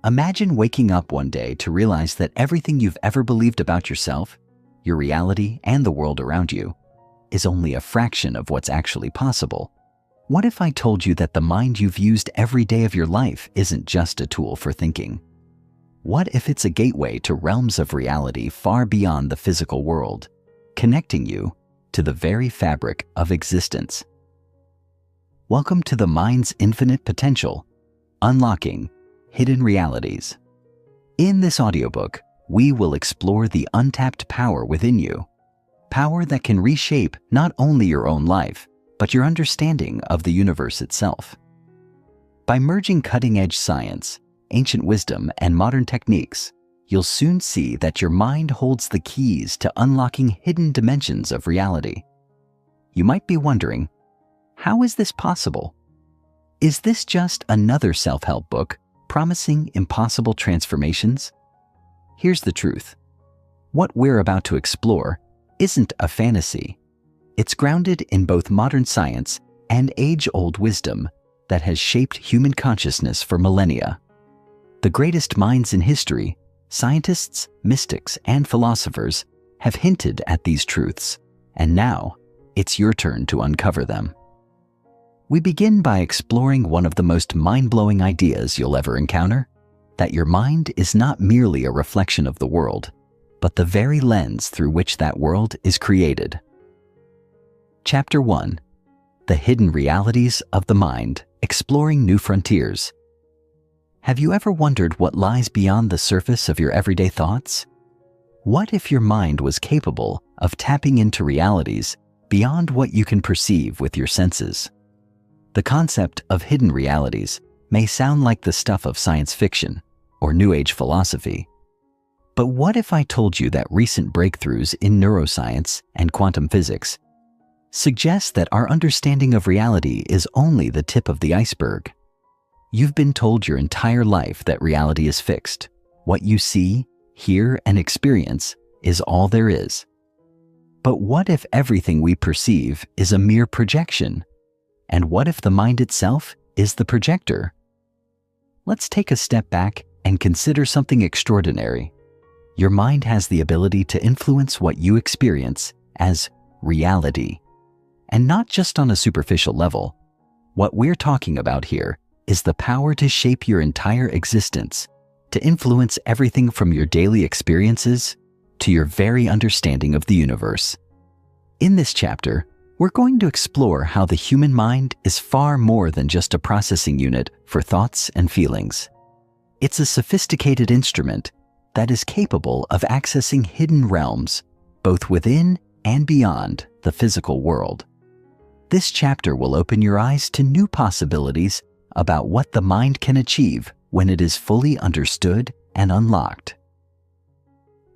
Imagine waking up one day to realize that everything you've ever believed about yourself, your reality, and the world around you is only a fraction of what's actually possible. What if I told you that the mind you've used every day of your life isn't just a tool for thinking? What if it's a gateway to realms of reality far beyond the physical world, connecting you to the very fabric of existence? Welcome to the mind's infinite potential, unlocking hidden realities. In this audiobook, we will explore the untapped power within you, power that can reshape not only your own life, but your understanding of the universe itself. By merging cutting-edge science, ancient wisdom, and modern techniques, you'll soon see that your mind holds the keys to unlocking hidden dimensions of reality. You might be wondering, how is this possible? Is this just another self-help book promising impossible transformations? Here's the truth. What we're about to explore isn't a fantasy. It's grounded in both modern science and age-old wisdom that has shaped human consciousness for millennia. The greatest minds in history, scientists, mystics, and philosophers, have hinted at these truths, and now it's your turn to uncover them. We begin by exploring one of the most mind-blowing ideas you'll ever encounter, that your mind is not merely a reflection of the world, but the very lens through which that world is created. Chapter 1. The Hidden Realities of the Mind, Exploring New Frontiers. Have you ever wondered what lies beyond the surface of your everyday thoughts? What if your mind was capable of tapping into realities beyond what you can perceive with your senses? The concept of hidden realities may sound like the stuff of science fiction or New Age philosophy. But what if I told you that recent breakthroughs in neuroscience and quantum physics suggest that our understanding of reality is only the tip of the iceberg? You've been told your entire life that reality is fixed. What you see, hear, and experience is all there is. But what if everything we perceive is a mere projection? And what if the mind itself is the projector? Let's take a step back and consider something extraordinary. Your mind has the ability to influence what you experience as reality. And not just on a superficial level. What we're talking about here is the power to shape your entire existence, to influence everything from your daily experiences to your very understanding of the universe. In this chapter, we're going to explore how the human mind is far more than just a processing unit for thoughts and feelings. It's a sophisticated instrument that is capable of accessing hidden realms, both within and beyond the physical world. This chapter will open your eyes to new possibilities about what the mind can achieve when it is fully understood and unlocked.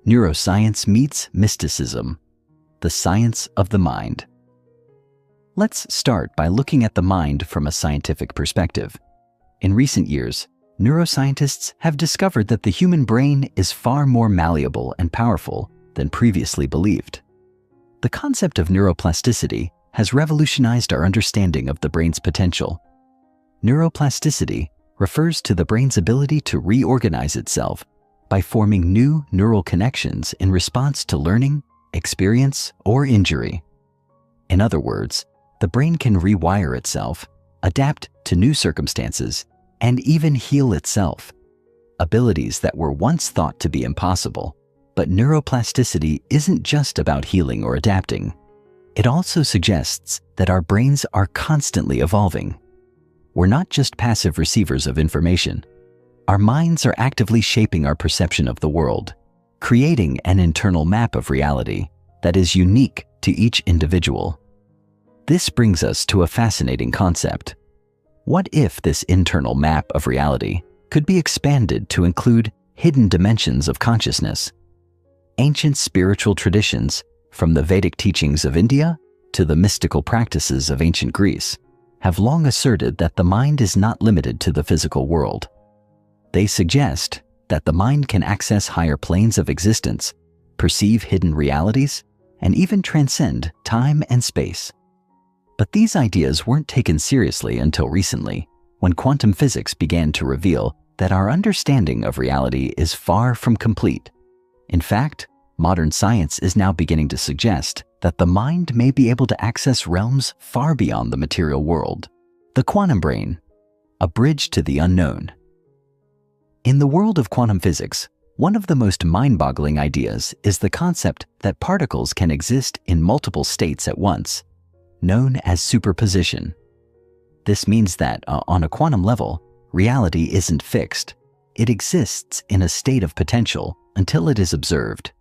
Neuroscience meets mysticism, the science of the mind. Let's start by looking at the mind from a scientific perspective. In recent years, neuroscientists have discovered that the human brain is far more malleable and powerful than previously believed. The concept of neuroplasticity has revolutionized our understanding of the brain's potential. Neuroplasticity refers to the brain's ability to reorganize itself by forming new neural connections in response to learning, experience, or injury. In other words, the brain can rewire itself, adapt to new circumstances, and even heal itself, abilities that were once thought to be impossible. But neuroplasticity isn't just about healing or adapting. It also suggests that our brains are constantly evolving. We're not just passive receivers of information. Our minds are actively shaping our perception of the world, creating an internal map of reality that is unique to each individual. This brings us to a fascinating concept. What if this internal map of reality could be expanded to include hidden dimensions of consciousness? Ancient spiritual traditions, from the Vedic teachings of India to the mystical practices of ancient Greece, have long asserted that the mind is not limited to the physical world. They suggest that the mind can access higher planes of existence, perceive hidden realities, and even transcend time and space. But these ideas weren't taken seriously until recently, when quantum physics began to reveal that our understanding of reality is far from complete. In fact, modern science is now beginning to suggest that the mind may be able to access realms far beyond the material world. The quantum brain, a bridge to the unknown. In the world of quantum physics, one of the most mind-boggling ideas is the concept that particles can exist in multiple states at once, known as superposition. This means that, on a quantum level, reality isn't fixed. It exists in a state of potential until it is observed.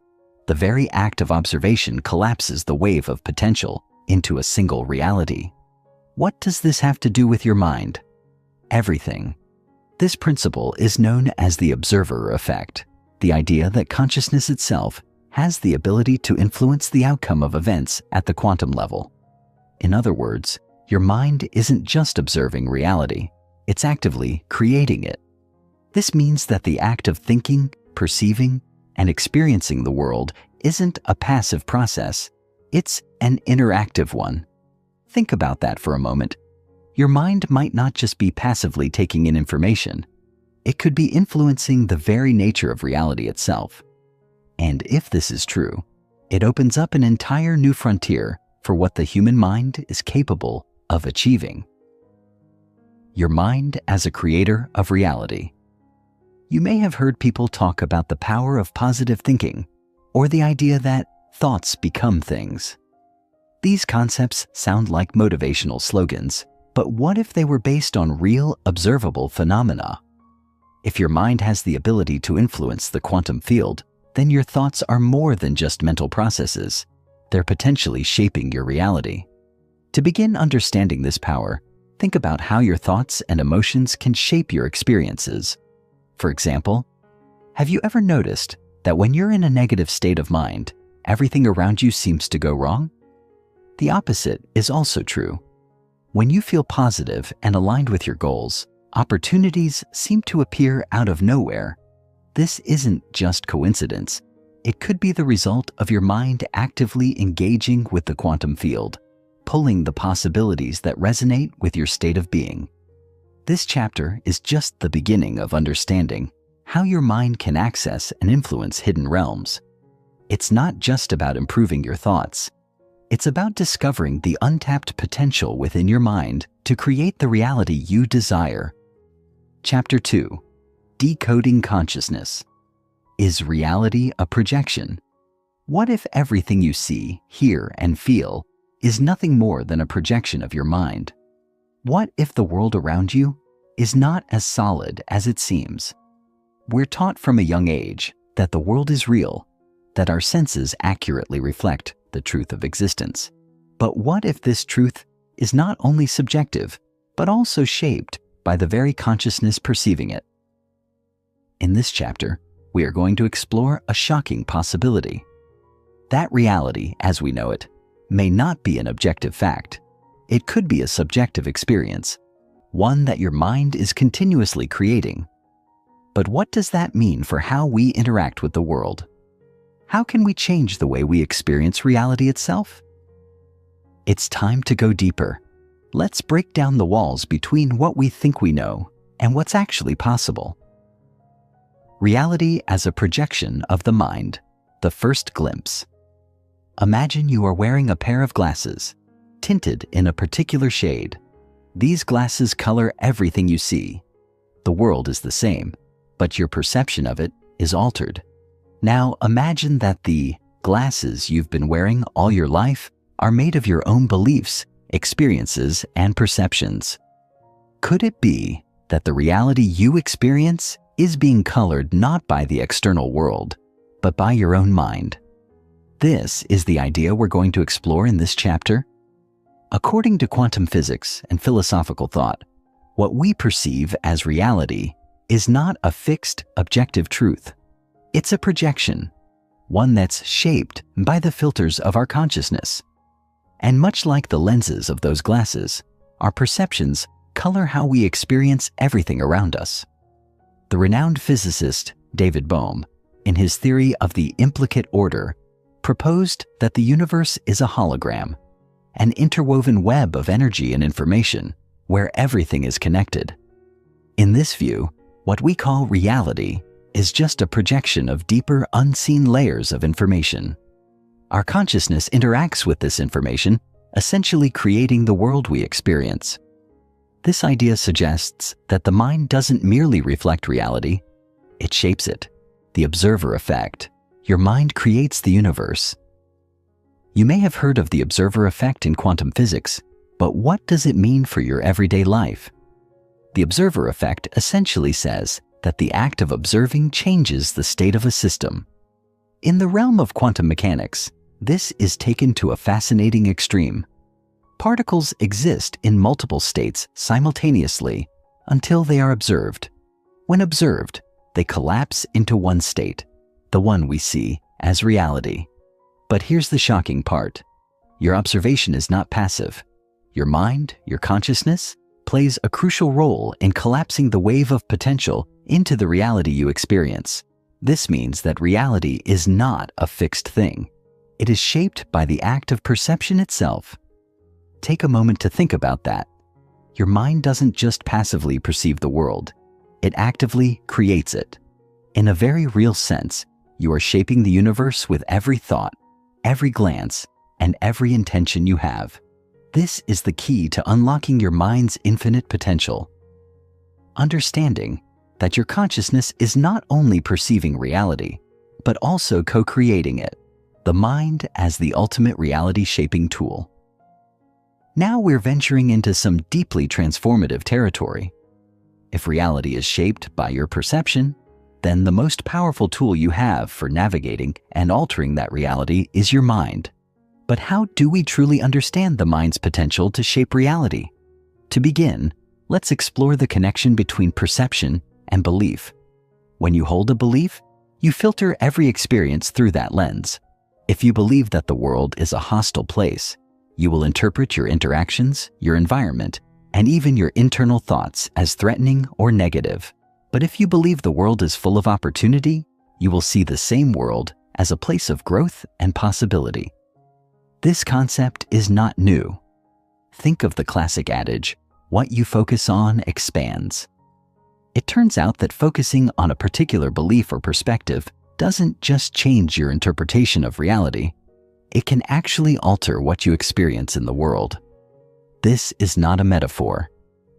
The very act of observation collapses the wave of potential into a single reality. What does this have to do with your mind? Everything. This principle is known as the observer effect, the idea that consciousness itself has the ability to influence the outcome of events at the quantum level. In other words, your mind isn't just observing reality, it's actively creating it. This means that the act of thinking, perceiving, and experiencing the world isn't a passive process, it's an interactive one. Think about that for a moment. Your mind might not just be passively taking in information. It could be influencing the very nature of reality itself. And if this is true, it opens up an entire new frontier for what the human mind is capable of achieving. Your mind as a creator of reality. You may have heard people talk about the power of positive thinking, or the idea that thoughts become things. These concepts sound like motivational slogans, but what if they were based on real, observable phenomena? If your mind has the ability to influence the quantum field, then your thoughts are more than just mental processes. They're potentially shaping your reality. To begin understanding this power, think about how your thoughts and emotions can shape your experiences. For example, have you ever noticed that when you're in a negative state of mind, everything around you seems to go wrong? The opposite is also true. When you feel positive and aligned with your goals, opportunities seem to appear out of nowhere. This isn't just coincidence. It could be the result of your mind actively engaging with the quantum field, pulling the possibilities that resonate with your state of being. This chapter is just the beginning of understanding how your mind can access and influence hidden realms. It's not just about improving your thoughts. It's about discovering the untapped potential within your mind to create the reality you desire. Chapter 2. Decoding consciousness. Is reality a projection? What if everything you see, hear, and feel is nothing more than a projection of your mind? What if the world around you is not as solid as it seems? We're taught from a young age that the world is real, that our senses accurately reflect the truth of existence. But what if this truth is not only subjective, but also shaped by the very consciousness perceiving it? In this chapter, we are going to explore a shocking possibility. That reality, as we know it, may not be an objective fact. It could be a subjective experience, one that your mind is continuously creating. But what does that mean for how we interact with the world? How can we change the way we experience reality itself? It's time to go deeper. Let's break down the walls between what we think we know and what's actually possible. Reality as a projection of the mind, the first glimpse. Imagine you are wearing a pair of glasses, tinted in a particular shade. These glasses color everything you see. The world is the same, but your perception of it is altered. Now imagine that the glasses you've been wearing all your life are made of your own beliefs, experiences, and perceptions. Could it be that the reality you experience is being colored not by the external world, but by your own mind? This is the idea we're going to explore in this chapter. According to quantum physics and philosophical thought, what we perceive as reality is not a fixed, objective truth. It's a projection, one that's shaped by the filters of our consciousness. And much like the lenses of those glasses, our perceptions color how we experience everything around us. The renowned physicist David Bohm, in his theory of the implicate order, proposed that the universe is a hologram, an interwoven web of energy and information where everything is connected. In this view, What we call reality is just a projection of deeper, unseen layers of information. Our consciousness interacts with this information, essentially creating the world we experience. This idea suggests that the mind doesn't merely reflect reality, it shapes it. The observer effect. Your mind creates the universe. You may have heard of the observer effect in quantum physics, but what does it mean for your everyday life? The observer effect essentially says that the act of observing changes the state of a system. In the realm of quantum mechanics, this is taken to a fascinating extreme. Particles exist in multiple states simultaneously until they are observed. When observed, they collapse into one state, the one we see as reality. But here's the shocking part. Your observation is not passive. Your mind, your consciousness, plays a crucial role in collapsing the wave of potential into the reality you experience. This means that reality is not a fixed thing. It is shaped by the act of perception itself. Take a moment to think about that. Your mind doesn't just passively perceive the world, it actively creates it. In a very real sense, you are shaping the universe with every thought, every glance, and every intention you have. This is the key to unlocking your mind's infinite potential. Understanding that your consciousness is not only perceiving reality, but also co-creating it, the mind as the ultimate reality-shaping tool. Now we're venturing into some deeply transformative territory. If reality is shaped by your perception, then the most powerful tool you have for navigating and altering that reality is your mind. But how do we truly understand the mind's potential to shape reality? To begin, let's explore the connection between perception and belief. When you hold a belief, you filter every experience through that lens. If you believe that the world is a hostile place, you will interpret your interactions, your environment, and even your internal thoughts as threatening or negative. But if you believe the world is full of opportunity, you will see the same world as a place of growth and possibility. This concept is not new. Think of the classic adage, "What you focus on expands." It turns out that focusing on a particular belief or perspective doesn't just change your interpretation of reality, it can actually alter what you experience in the world. This is not a metaphor.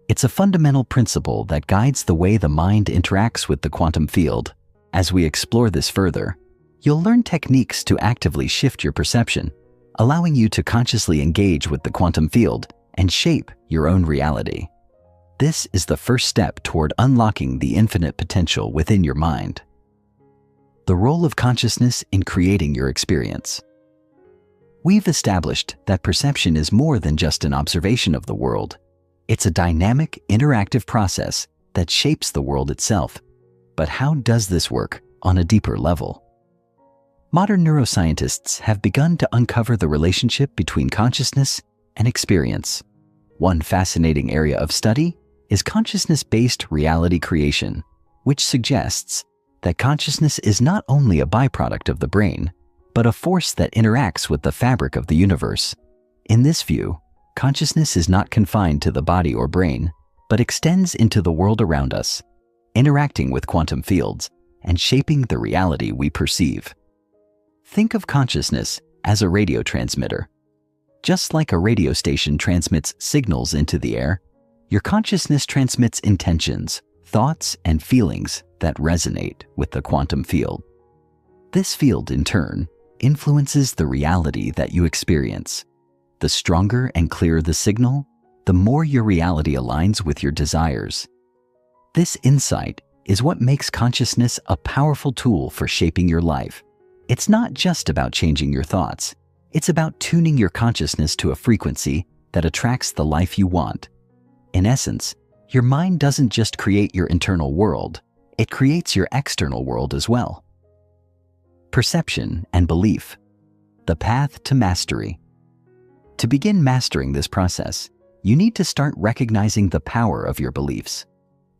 It's a fundamental principle that guides the way the mind interacts with the quantum field. As we explore this further, you'll learn techniques to actively shift your perception, allowing you to consciously engage with the quantum field and shape your own reality. This is the first step toward unlocking the infinite potential within your mind. The role of consciousness in creating your experience. We've established that perception is more than just an observation of the world. It's a dynamic, interactive process that shapes the world itself. But how does this work on a deeper level? Modern neuroscientists have begun to uncover the relationship between consciousness and experience. One fascinating area of study is consciousness-based reality creation, which suggests that consciousness is not only a byproduct of the brain, but a force that interacts with the fabric of the universe. In this view, consciousness is not confined to the body or brain, but extends into the world around us, interacting with quantum fields and shaping the reality we perceive. Think of consciousness as a radio transmitter. Just like a radio station transmits signals into the air, your consciousness transmits intentions, thoughts, and feelings that resonate with the quantum field. This field, in turn, influences the reality that you experience. The stronger and clearer the signal, the more your reality aligns with your desires. This insight is what makes consciousness a powerful tool for shaping your life. It's not just about changing your thoughts. It's about tuning your consciousness to a frequency that attracts the life you want. In essence, your mind doesn't just create your internal world, it creates your external world as well. Perception and belief. The path to mastery. To begin mastering this process, you need to start recognizing the power of your beliefs.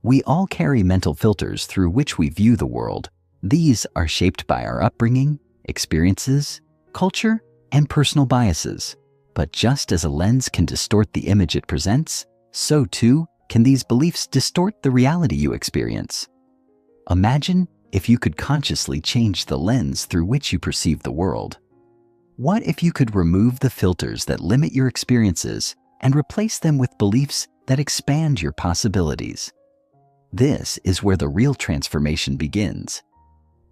We all carry mental filters through which we view the world. These are shaped by our upbringing, experiences, culture, and personal biases. But just as a lens can distort the image it presents, so too can these beliefs distort the reality you experience. Imagine if you could consciously change the lens through which you perceive the world. What if you could remove the filters that limit your experiences and replace them with beliefs that expand your possibilities? This is where the real transformation begins.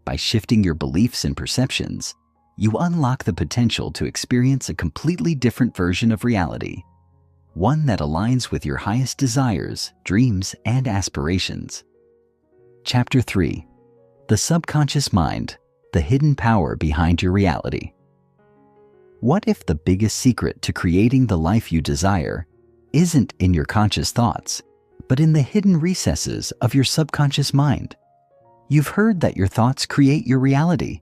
By shifting your beliefs and perceptions, you unlock the potential to experience a completely different version of reality, one that aligns with your highest desires, dreams, and aspirations. Chapter 3: The Subconscious Mind, the Hidden Power Behind Your Reality. What if the biggest secret to creating the life you desire isn't in your conscious thoughts, but in the hidden recesses of your subconscious mind? You've heard that your thoughts create your reality,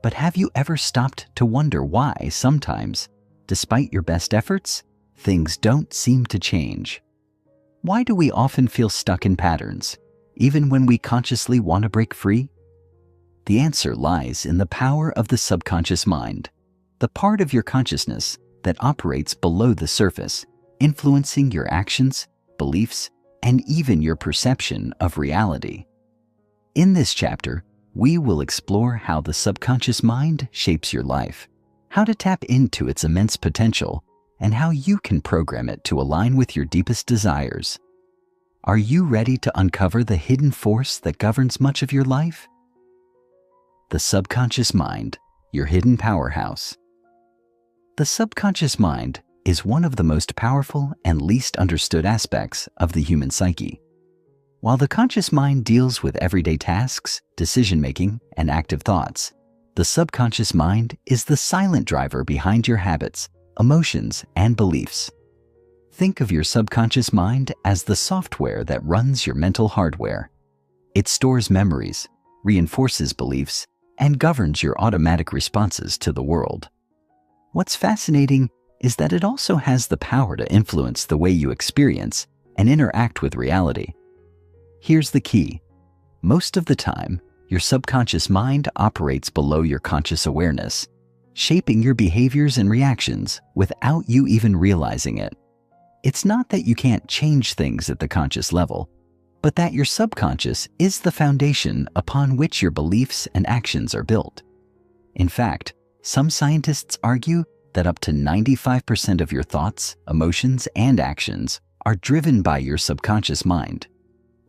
but have you ever stopped to wonder why sometimes, despite your best efforts, things don't seem to change? Why do we often feel stuck in patterns, even when we consciously want to break free? The answer lies in the power of the subconscious mind, the part of your consciousness that operates below the surface, influencing your actions, beliefs, and even your perception of reality. In this chapter, we will explore how the subconscious mind shapes your life, how to tap into its immense potential, and how you can program it to align with your deepest desires. Are you ready to uncover the hidden force that governs much of your life? The subconscious mind, your hidden powerhouse. The subconscious mind is one of the most powerful and least understood aspects of the human psyche. While the conscious mind deals with everyday tasks, decision-making, and active thoughts, the subconscious mind is the silent driver behind your habits, emotions, and beliefs. Think of your subconscious mind as the software that runs your mental hardware. It stores memories, reinforces beliefs, and governs your automatic responses to the world. What's fascinating is that it also has the power to influence the way you experience and interact with reality. Here's the key. Most of the time, your subconscious mind operates below your conscious awareness, shaping your behaviors and reactions without you even realizing it. It's not that you can't change things at the conscious level, but that your subconscious is the foundation upon which your beliefs and actions are built. In fact, some scientists argue that up to 95% of your thoughts, emotions, and actions are driven by your subconscious mind.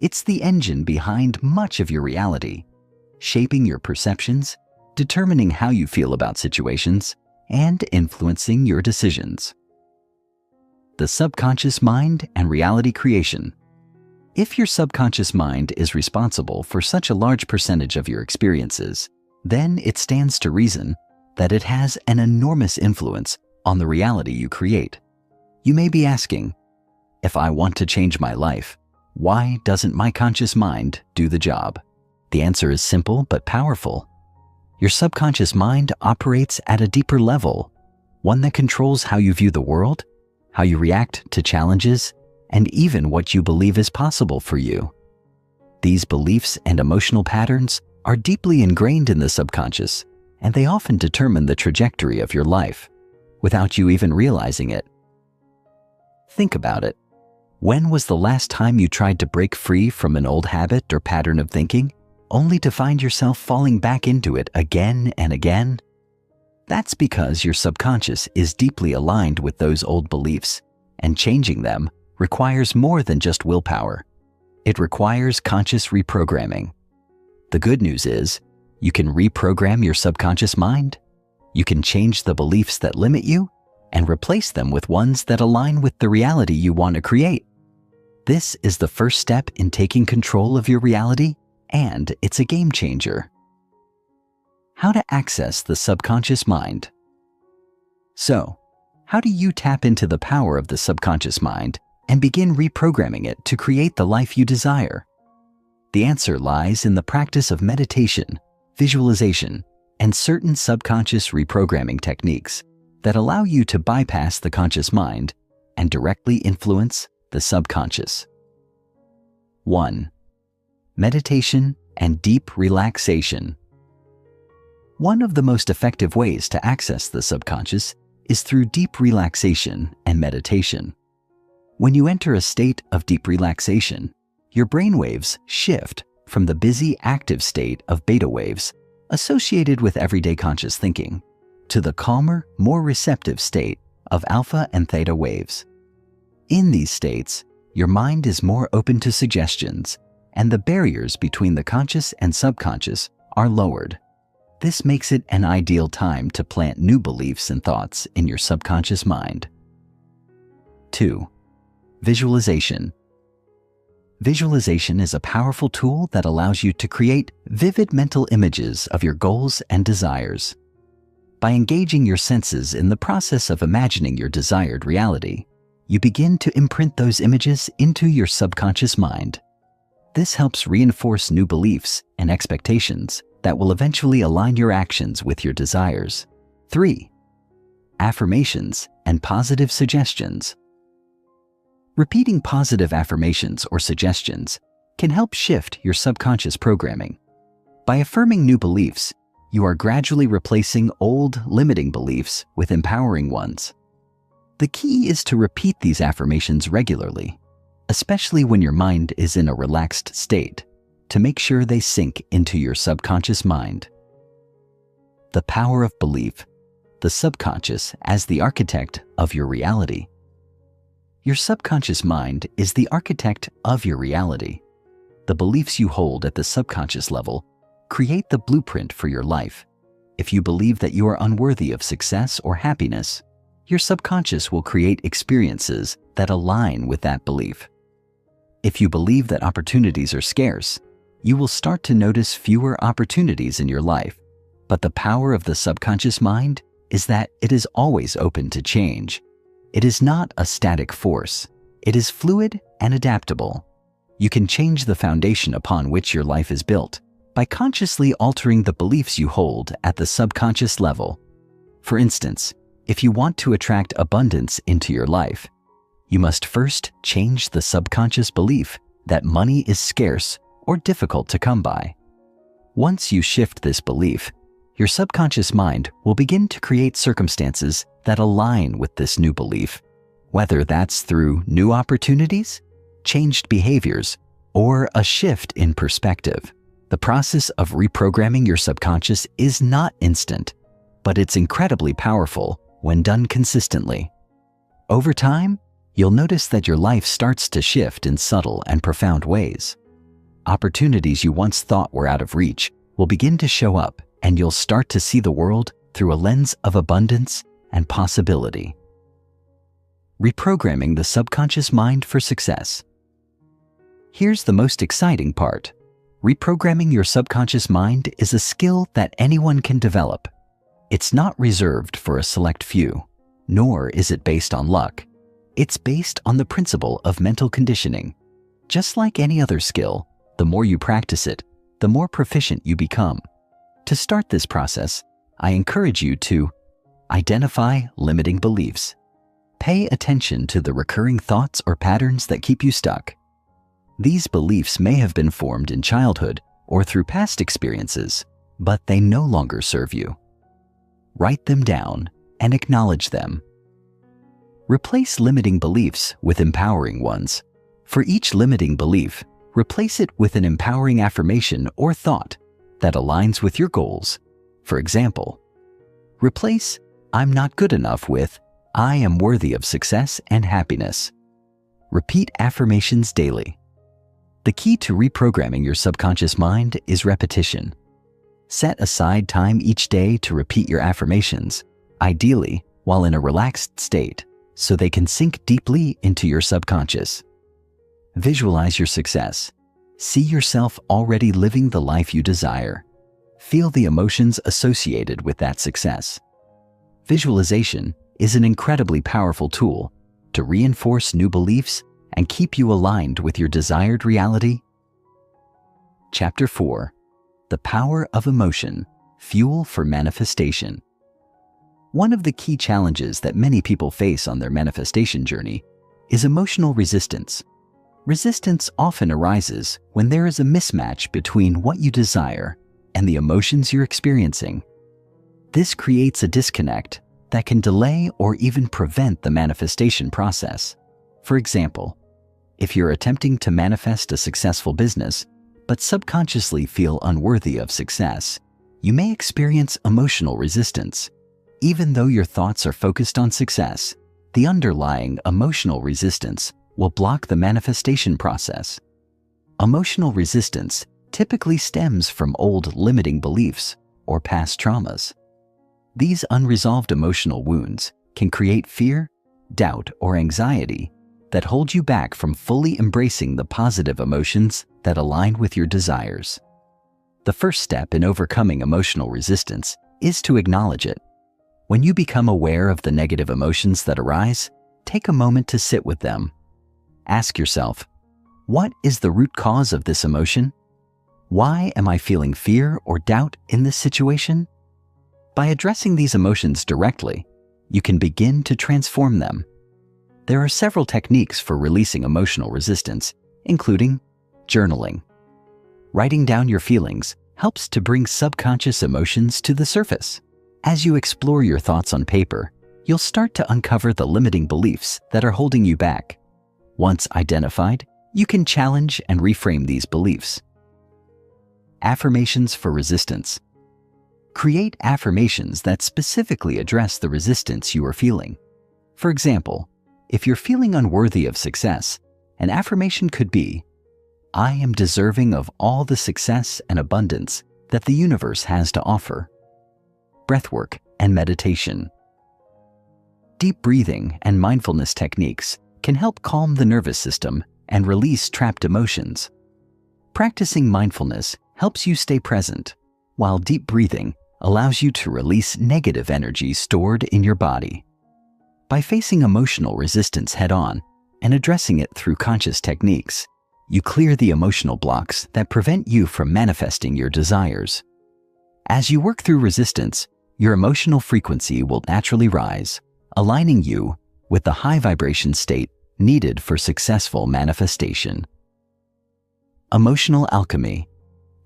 It's the engine behind much of your reality, shaping your perceptions, determining how you feel about situations, and influencing your decisions. The subconscious mind and reality creation. If your subconscious mind is responsible for such a large percentage of your experiences, then it stands to reason that it has an enormous influence on the reality you create. You may be asking, if I want to change my life, why doesn't my conscious mind do the job? The answer is simple but powerful. Your subconscious mind operates at a deeper level, one that controls how you view the world, how you react to challenges, and even what you believe is possible for you. These beliefs and emotional patterns are deeply ingrained in the subconscious, and they often determine the trajectory of your life, without you even realizing it. Think about it. When was the last time you tried to break free from an old habit or pattern of thinking, only to find yourself falling back into it again and again? That's because your subconscious is deeply aligned with those old beliefs, and changing them requires more than just willpower. It requires conscious reprogramming. The good news is, you can reprogram your subconscious mind. You can change the beliefs that limit you and replace them with ones that align with the reality you want to create. This is the first step in taking control of your reality, and it's a game changer. How to access the subconscious mind. So, how do you tap into the power of the subconscious mind and begin reprogramming it to create the life you desire? The answer lies in the practice of meditation, visualization, and certain subconscious reprogramming techniques that allow you to bypass the conscious mind and directly influence the subconscious. 1. Meditation and deep relaxation. One of the most effective ways to access the subconscious is through deep relaxation and meditation. When you enter a state of deep relaxation, your brainwaves shift from the busy, active state of beta waves associated with everyday conscious thinking to the calmer, more receptive state of alpha and theta waves. In these states, your mind is more open to suggestions, and the barriers between the conscious and subconscious are lowered. This makes it an ideal time to plant new beliefs and thoughts in your subconscious mind. 2. Visualization. Visualization is a powerful tool that allows you to create vivid mental images of your goals and desires. By engaging your senses in the process of imagining your desired reality, you begin to imprint those images into your subconscious mind. This helps reinforce new beliefs and expectations that will eventually align your actions with your desires. 3. Affirmations and positive suggestions. Repeating positive affirmations or suggestions can help shift your subconscious programming. By affirming new beliefs, you are gradually replacing old, limiting beliefs with empowering ones. The key is to repeat these affirmations regularly, especially when your mind is in a relaxed state, to make sure they sink into your subconscious mind. The power of belief, the subconscious as the architect of your reality. Your subconscious mind is the architect of your reality. The beliefs you hold at the subconscious level create the blueprint for your life. If you believe that you are unworthy of success or happiness, your subconscious will create experiences that align with that belief. If you believe that opportunities are scarce, you will start to notice fewer opportunities in your life. But the power of the subconscious mind is that it is always open to change. It is not a static force. It is fluid and adaptable. You can change the foundation upon which your life is built by consciously altering the beliefs you hold at the subconscious level. For instance, if you want to attract abundance into your life, you must first change the subconscious belief that money is scarce or difficult to come by. Once you shift this belief, your subconscious mind will begin to create circumstances that align with this new belief, whether that's through new opportunities, changed behaviors, or a shift in perspective. The process of reprogramming your subconscious is not instant, but it's incredibly powerful when done consistently. Over time, you'll notice that your life starts to shift in subtle and profound ways. Opportunities you once thought were out of reach will begin to show up, and you'll start to see the world through a lens of abundance and possibility. Reprogramming the subconscious mind for success. Here's the most exciting part. Reprogramming your subconscious mind is a skill that anyone can develop. It's not reserved for a select few, nor is it based on luck. It's based on the principle of mental conditioning. Just like any other skill, the more you practice it, the more proficient you become. To start this process, I encourage you to identify limiting beliefs. Pay attention to the recurring thoughts or patterns that keep you stuck. These beliefs may have been formed in childhood or through past experiences, but they no longer serve you. Write them down and acknowledge them. Replace limiting beliefs with empowering ones. For each limiting belief, replace it with an empowering affirmation or thought that aligns with your goals. For example, replace "I'm not good enough" with "I am worthy of success and happiness." Repeat affirmations daily. The key to reprogramming your subconscious mind is repetition. Set aside time each day to repeat your affirmations, ideally while in a relaxed state, so they can sink deeply into your subconscious. Visualize your success. See yourself already living the life you desire. Feel the emotions associated with that success. Visualization is an incredibly powerful tool to reinforce new beliefs and keep you aligned with your desired reality. Chapter 4. The Power of Emotion, Fuel for Manifestation. One of the key challenges that many people face on their manifestation journey is emotional resistance. Resistance often arises when there is a mismatch between what you desire and the emotions you're experiencing. This creates a disconnect that can delay or even prevent the manifestation process. For example, if you're attempting to manifest a successful business, but subconsciously feel unworthy of success, you may experience emotional resistance. Even though your thoughts are focused on success, the underlying emotional resistance will block the manifestation process. Emotional resistance typically stems from old limiting beliefs or past traumas. These unresolved emotional wounds can create fear, doubt, or anxiety that hold you back from fully embracing the positive emotions that align with your desires. The first step in overcoming emotional resistance is to acknowledge it. When you become aware of the negative emotions that arise, take a moment to sit with them. Ask yourself, what is the root cause of this emotion? Why am I feeling fear or doubt in this situation? By addressing these emotions directly, you can begin to transform them. There are several techniques for releasing emotional resistance, including journaling. Writing down your feelings helps to bring subconscious emotions to the surface. As you explore your thoughts on paper, you'll start to uncover the limiting beliefs that are holding you back. Once identified, you can challenge and reframe these beliefs. Affirmations for resistance. Create affirmations that specifically address the resistance you are feeling. For example, if you're feeling unworthy of success, an affirmation could be, I am deserving of all the success and abundance that the universe has to offer. Breathwork and meditation. Deep breathing and mindfulness techniques can help calm the nervous system and release trapped emotions. Practicing mindfulness helps you stay present, while deep breathing allows you to release negative energy stored in your body. By facing emotional resistance head-on and addressing it through conscious techniques, you clear the emotional blocks that prevent you from manifesting your desires. As you work through resistance, your emotional frequency will naturally rise, aligning you with the high vibration state needed for successful manifestation. Emotional alchemy.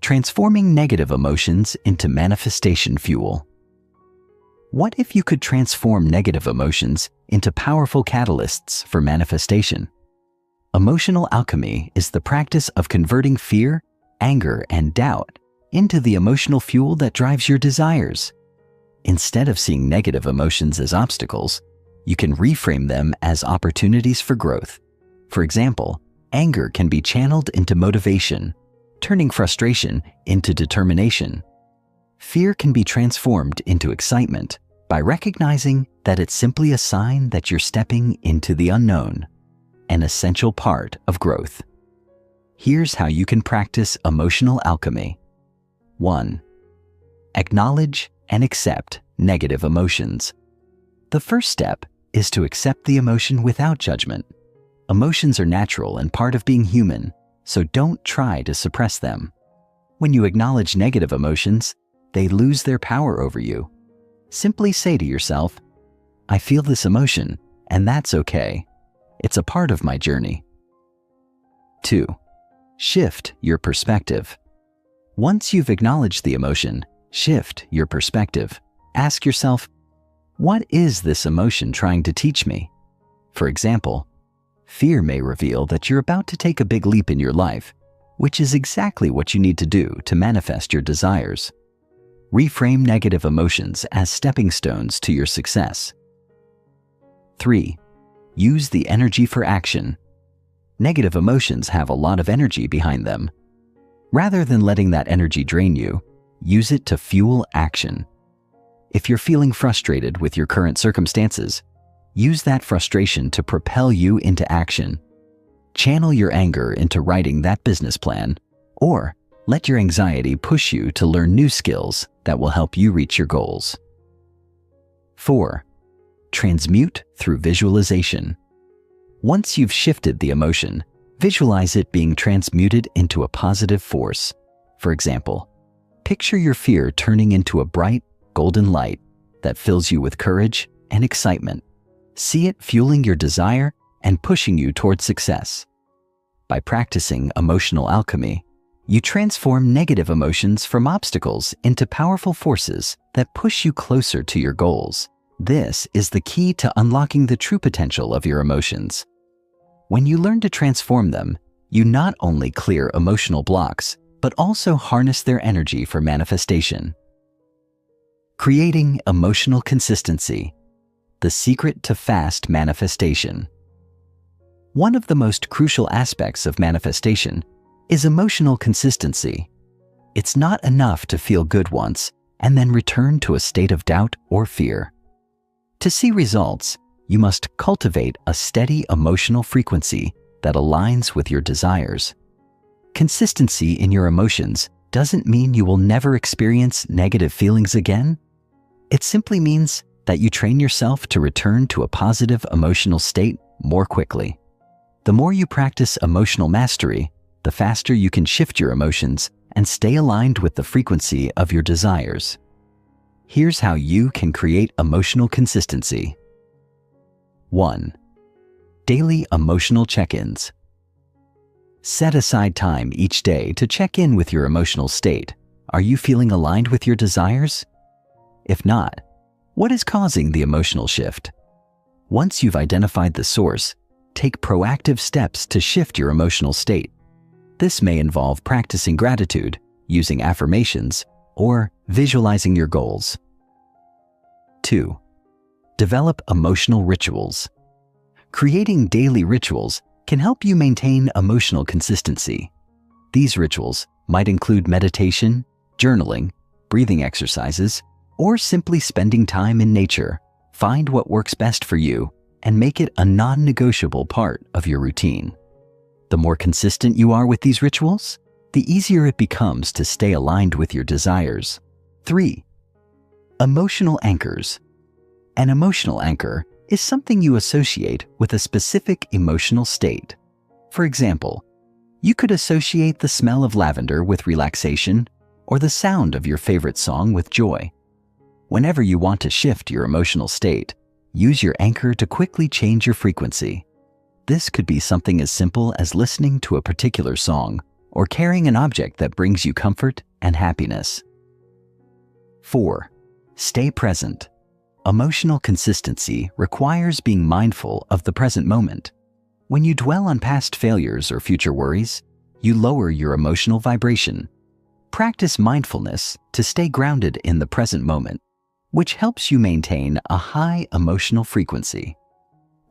Transforming negative emotions into manifestation fuel. What if you could transform negative emotions into powerful catalysts for manifestation? Emotional alchemy is the practice of converting fear, anger, and doubt into the emotional fuel that drives your desires. Instead of seeing negative emotions as obstacles, you can reframe them as opportunities for growth. For example, anger can be channeled into motivation, turning frustration into determination. Fear can be transformed into excitement by recognizing that it's simply a sign that you're stepping into the unknown, an essential part of growth. Here's how you can practice emotional alchemy. 1. Acknowledge and accept negative emotions. The first step is to accept the emotion without judgment. Emotions are natural and part of being human, so don't try to suppress them. When you acknowledge negative emotions, they lose their power over you. Simply say to yourself, I feel this emotion, and that's okay. It's a part of my journey. 2. Shift your perspective. Once you've acknowledged the emotion, shift your perspective. Ask yourself, what is this emotion trying to teach me? For example, fear may reveal that you're about to take a big leap in your life, which is exactly what you need to do to manifest your desires. Reframe negative emotions as stepping stones to your success. 3. Use the energy for action. Negative emotions have a lot of energy behind them. Rather than letting that energy drain you, use it to fuel action. If you're feeling frustrated with your current circumstances, use that frustration to propel you into action. Channel your anger into writing that business plan, or let your anxiety push you to learn new skills that will help you reach your goals. 4. Transmute through visualization. Once you've shifted the emotion, visualize it being transmuted into a positive force. For example, picture your fear turning into a bright, golden light that fills you with courage and excitement. See it fueling your desire and pushing you toward success. By practicing emotional alchemy, you transform negative emotions from obstacles into powerful forces that push you closer to your goals. This is the key to unlocking the true potential of your emotions. When you learn to transform them, you not only clear emotional blocks, but also harness their energy for manifestation. Creating emotional consistency, the secret to fast manifestation. One of the most crucial aspects of manifestation is emotional consistency. It's not enough to feel good once and then return to a state of doubt or fear. To see results, you must cultivate a steady emotional frequency that aligns with your desires. Consistency in your emotions doesn't mean you will never experience negative feelings again. It simply means that you train yourself to return to a positive emotional state more quickly. The more you practice emotional mastery, the faster you can shift your emotions and stay aligned with the frequency of your desires. Here's how you can create emotional consistency. 1. Daily emotional check-ins. Set aside time each day to check in with your emotional state. Are you feeling aligned with your desires? If not, what is causing the emotional shift? Once you've identified the source, take proactive steps to shift your emotional state. This may involve practicing gratitude, using affirmations, or visualizing your goals. 2. Develop emotional rituals. Creating daily rituals can help you maintain emotional consistency. These rituals might include meditation, journaling, breathing exercises, or simply spending time in nature. Find what works best for you and make it a non-negotiable part of your routine. The more consistent you are with these rituals, the easier it becomes to stay aligned with your desires. 3. Emotional anchors. An emotional anchor is something you associate with a specific emotional state. For example, you could associate the smell of lavender with relaxation or the sound of your favorite song with joy. Whenever you want to shift your emotional state, use your anchor to quickly change your frequency. This could be something as simple as listening to a particular song or carrying an object that brings you comfort and happiness. 4. Stay present. Emotional consistency requires being mindful of the present moment. When you dwell on past failures or future worries, you lower your emotional vibration. Practice mindfulness to stay grounded in the present moment, which helps you maintain a high emotional frequency.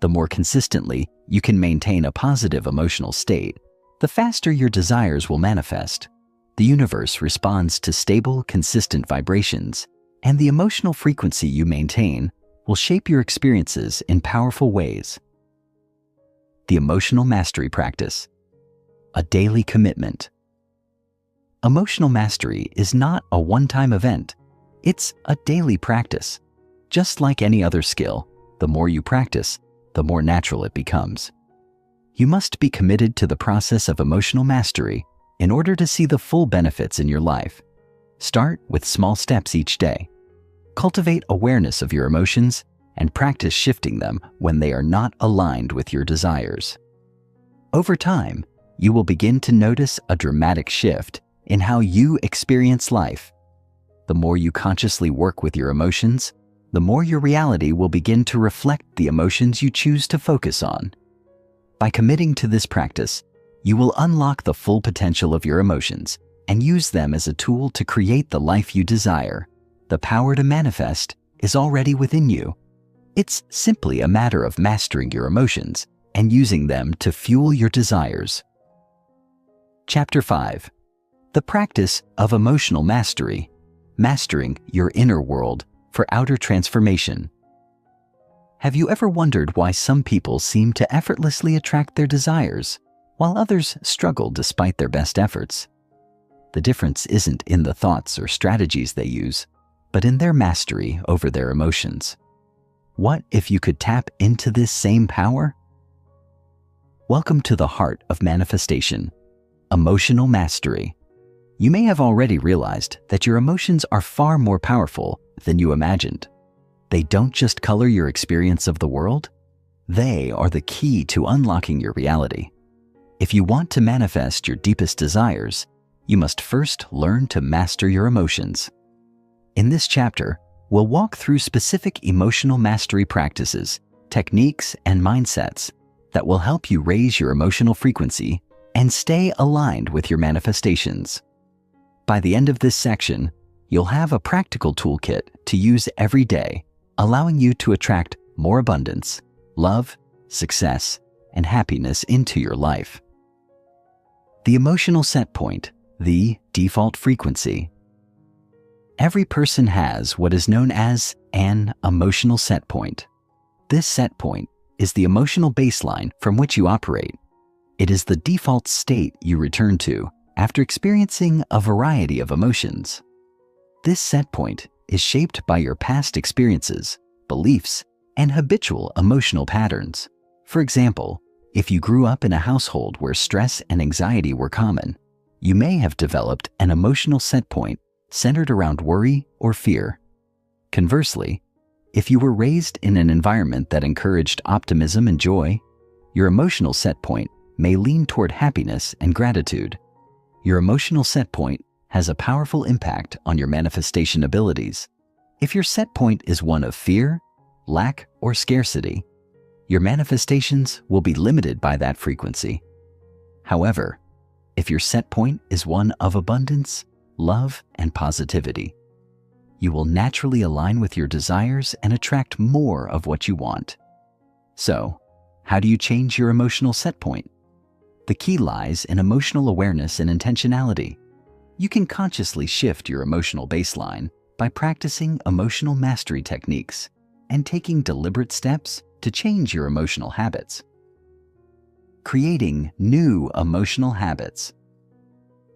The more consistently you can maintain a positive emotional state, the faster your desires will manifest. The universe responds to stable, consistent vibrations, and the emotional frequency you maintain will shape your experiences in powerful ways. The emotional mastery practice. A daily commitment. Emotional mastery is not a one-time event. It's a daily practice. Just like any other skill, the more you practice, the more natural it becomes. You must be committed to the process of emotional mastery in order to see the full benefits in your life. Start with small steps each day. Cultivate awareness of your emotions and practice shifting them when they are not aligned with your desires. Over time, you will begin to notice a dramatic shift in how you experience life. The more you consciously work with your emotions, the more your reality will begin to reflect the emotions you choose to focus on. By committing to this practice, you will unlock the full potential of your emotions and use them as a tool to create the life you desire. The power to manifest is already within you. It's simply a matter of mastering your emotions and using them to fuel your desires. Chapter 5. The practice of emotional mastery. Mastering your inner world for outer transformation. Have you ever wondered why some people seem to effortlessly attract their desires, while others struggle despite their best efforts? The difference isn't in the thoughts or strategies they use, but in their mastery over their emotions. What if you could tap into this same power? Welcome to the heart of manifestation, emotional mastery. You may have already realized that your emotions are far more powerful than you imagined. They don't just color your experience of the world, they are the key to unlocking your reality. If you want to manifest your deepest desires, you must first learn to master your emotions. In this chapter, we'll walk through specific emotional mastery practices, techniques, and mindsets that will help you raise your emotional frequency and stay aligned with your manifestations. By the end of this section, you'll have a practical toolkit to use every day, allowing you to attract more abundance, love, success, and happiness into your life. The emotional set point, the default frequency. Every person has what is known as an emotional set point. This set point is the emotional baseline from which you operate. It is the default state you return to after experiencing a variety of emotions. This set point is shaped by your past experiences, beliefs, and habitual emotional patterns. For example, if you grew up in a household where stress and anxiety were common, you may have developed an emotional set point centered around worry or fear. Conversely, if you were raised in an environment that encouraged optimism and joy, your emotional set point may lean toward happiness and gratitude. Your emotional set point has a powerful impact on your manifestation abilities. If your set point is one of fear, lack, or scarcity, your manifestations will be limited by that frequency. However, if your set point is one of abundance, love, and positivity, you will naturally align with your desires and attract more of what you want. So, how do you change your emotional set point? The key lies in emotional awareness and intentionality. You can consciously shift your emotional baseline by practicing emotional mastery techniques and taking deliberate steps to change your emotional habits. Creating new emotional habits.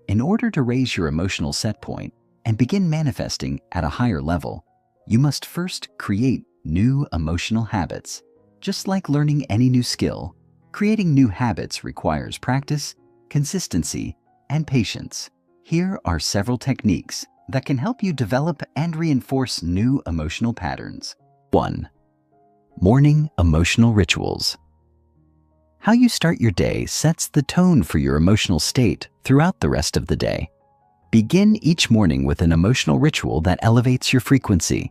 In order to raise your emotional set point and begin manifesting at a higher level, you must first create new emotional habits. Just like learning any new skill, creating new habits requires practice, consistency, and patience. Here are several techniques that can help you develop and reinforce new emotional patterns. 1. Morning emotional rituals. How you start your day sets the tone for your emotional state throughout the rest of the day. Begin each morning with an emotional ritual that elevates your frequency.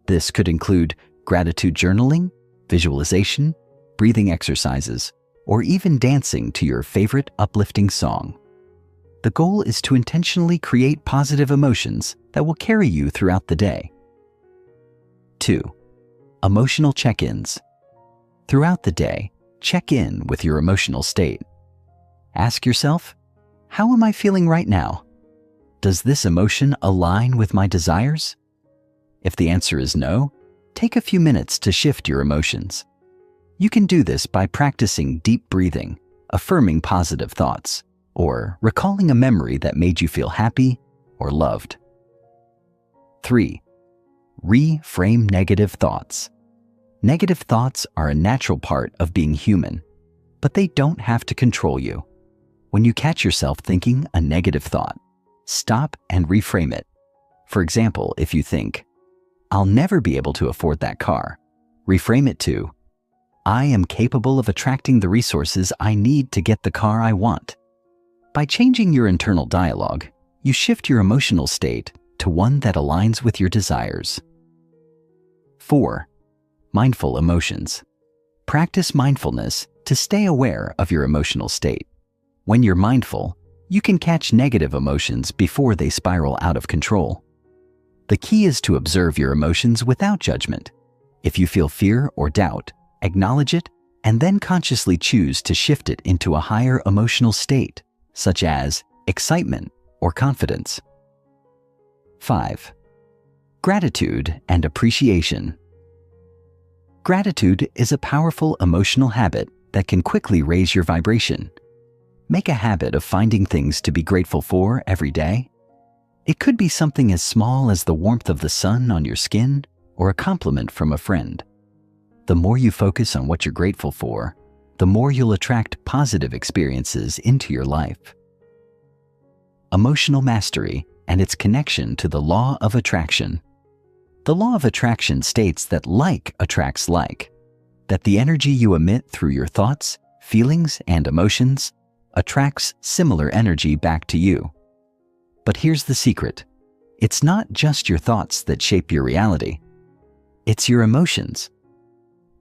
This could include gratitude journaling, visualization, breathing exercises, or even dancing to your favorite uplifting song. The goal is to intentionally create positive emotions that will carry you throughout the day. 2. Emotional check-ins. Throughout the day, check in with your emotional state. Ask yourself, how am I feeling right now? Does this emotion align with my desires? If the answer is no, take a few minutes to shift your emotions. You can do this by practicing deep breathing, affirming positive thoughts, or recalling a memory that made you feel happy or loved. 3. Reframe negative thoughts. Negative thoughts are a natural part of being human, but they don't have to control you. When you catch yourself thinking a negative thought, stop and reframe it. For example, if you think, "I'll never be able to afford that car," reframe it to, "I am capable of attracting the resources I need to get the car I want." By changing your internal dialogue, you shift your emotional state to one that aligns with your desires. 4. Mindful emotions. Practice mindfulness to stay aware of your emotional state. When you're mindful, you can catch negative emotions before they spiral out of control. The key is to observe your emotions without judgment. If you feel fear or doubt, acknowledge it and then consciously choose to shift it into a higher emotional state, such as excitement or confidence. 5. Gratitude and appreciation. Gratitude is a powerful emotional habit that can quickly raise your vibration. Make a habit of finding things to be grateful for every day. It could be something as small as the warmth of the sun on your skin or a compliment from a friend. The more you focus on what you're grateful for, the more you'll attract positive experiences into your life. Emotional mastery and its connection to the law of attraction. The law of attraction states that like attracts like, that the energy you emit through your thoughts, feelings, and emotions attracts similar energy back to you. But here's the secret. It's not just your thoughts that shape your reality. It's your emotions.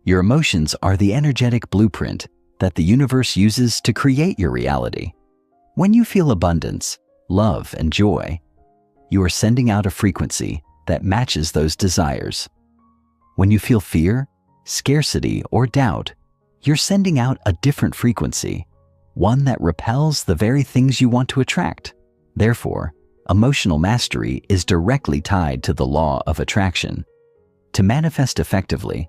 Your emotions are the energetic blueprint that the universe uses to create your reality. When you feel abundance, love, and joy, you are sending out a frequency that matches those desires. When you feel fear, scarcity, or doubt, you're sending out a different frequency, one that repels the very things you want to attract. Therefore, emotional mastery is directly tied to the law of attraction. To manifest effectively,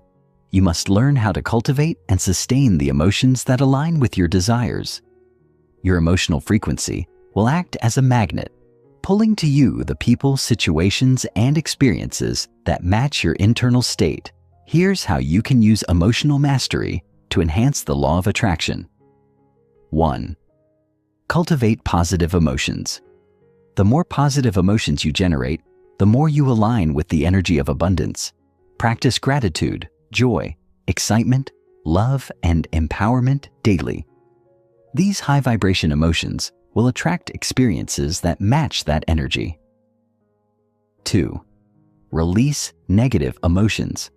you must learn how to cultivate and sustain the emotions that align with your desires. Your emotional frequency will act as a magnet, pulling to you the people, situations, and experiences that match your internal state. Here's how you can use emotional mastery to enhance the law of attraction. 1. Cultivate positive emotions. The more positive emotions you generate, the more you align with the energy of abundance. Practice gratitude, joy, excitement, love, and empowerment daily. These high-vibration emotions will attract experiences that match that energy. 2. Release negative emotions.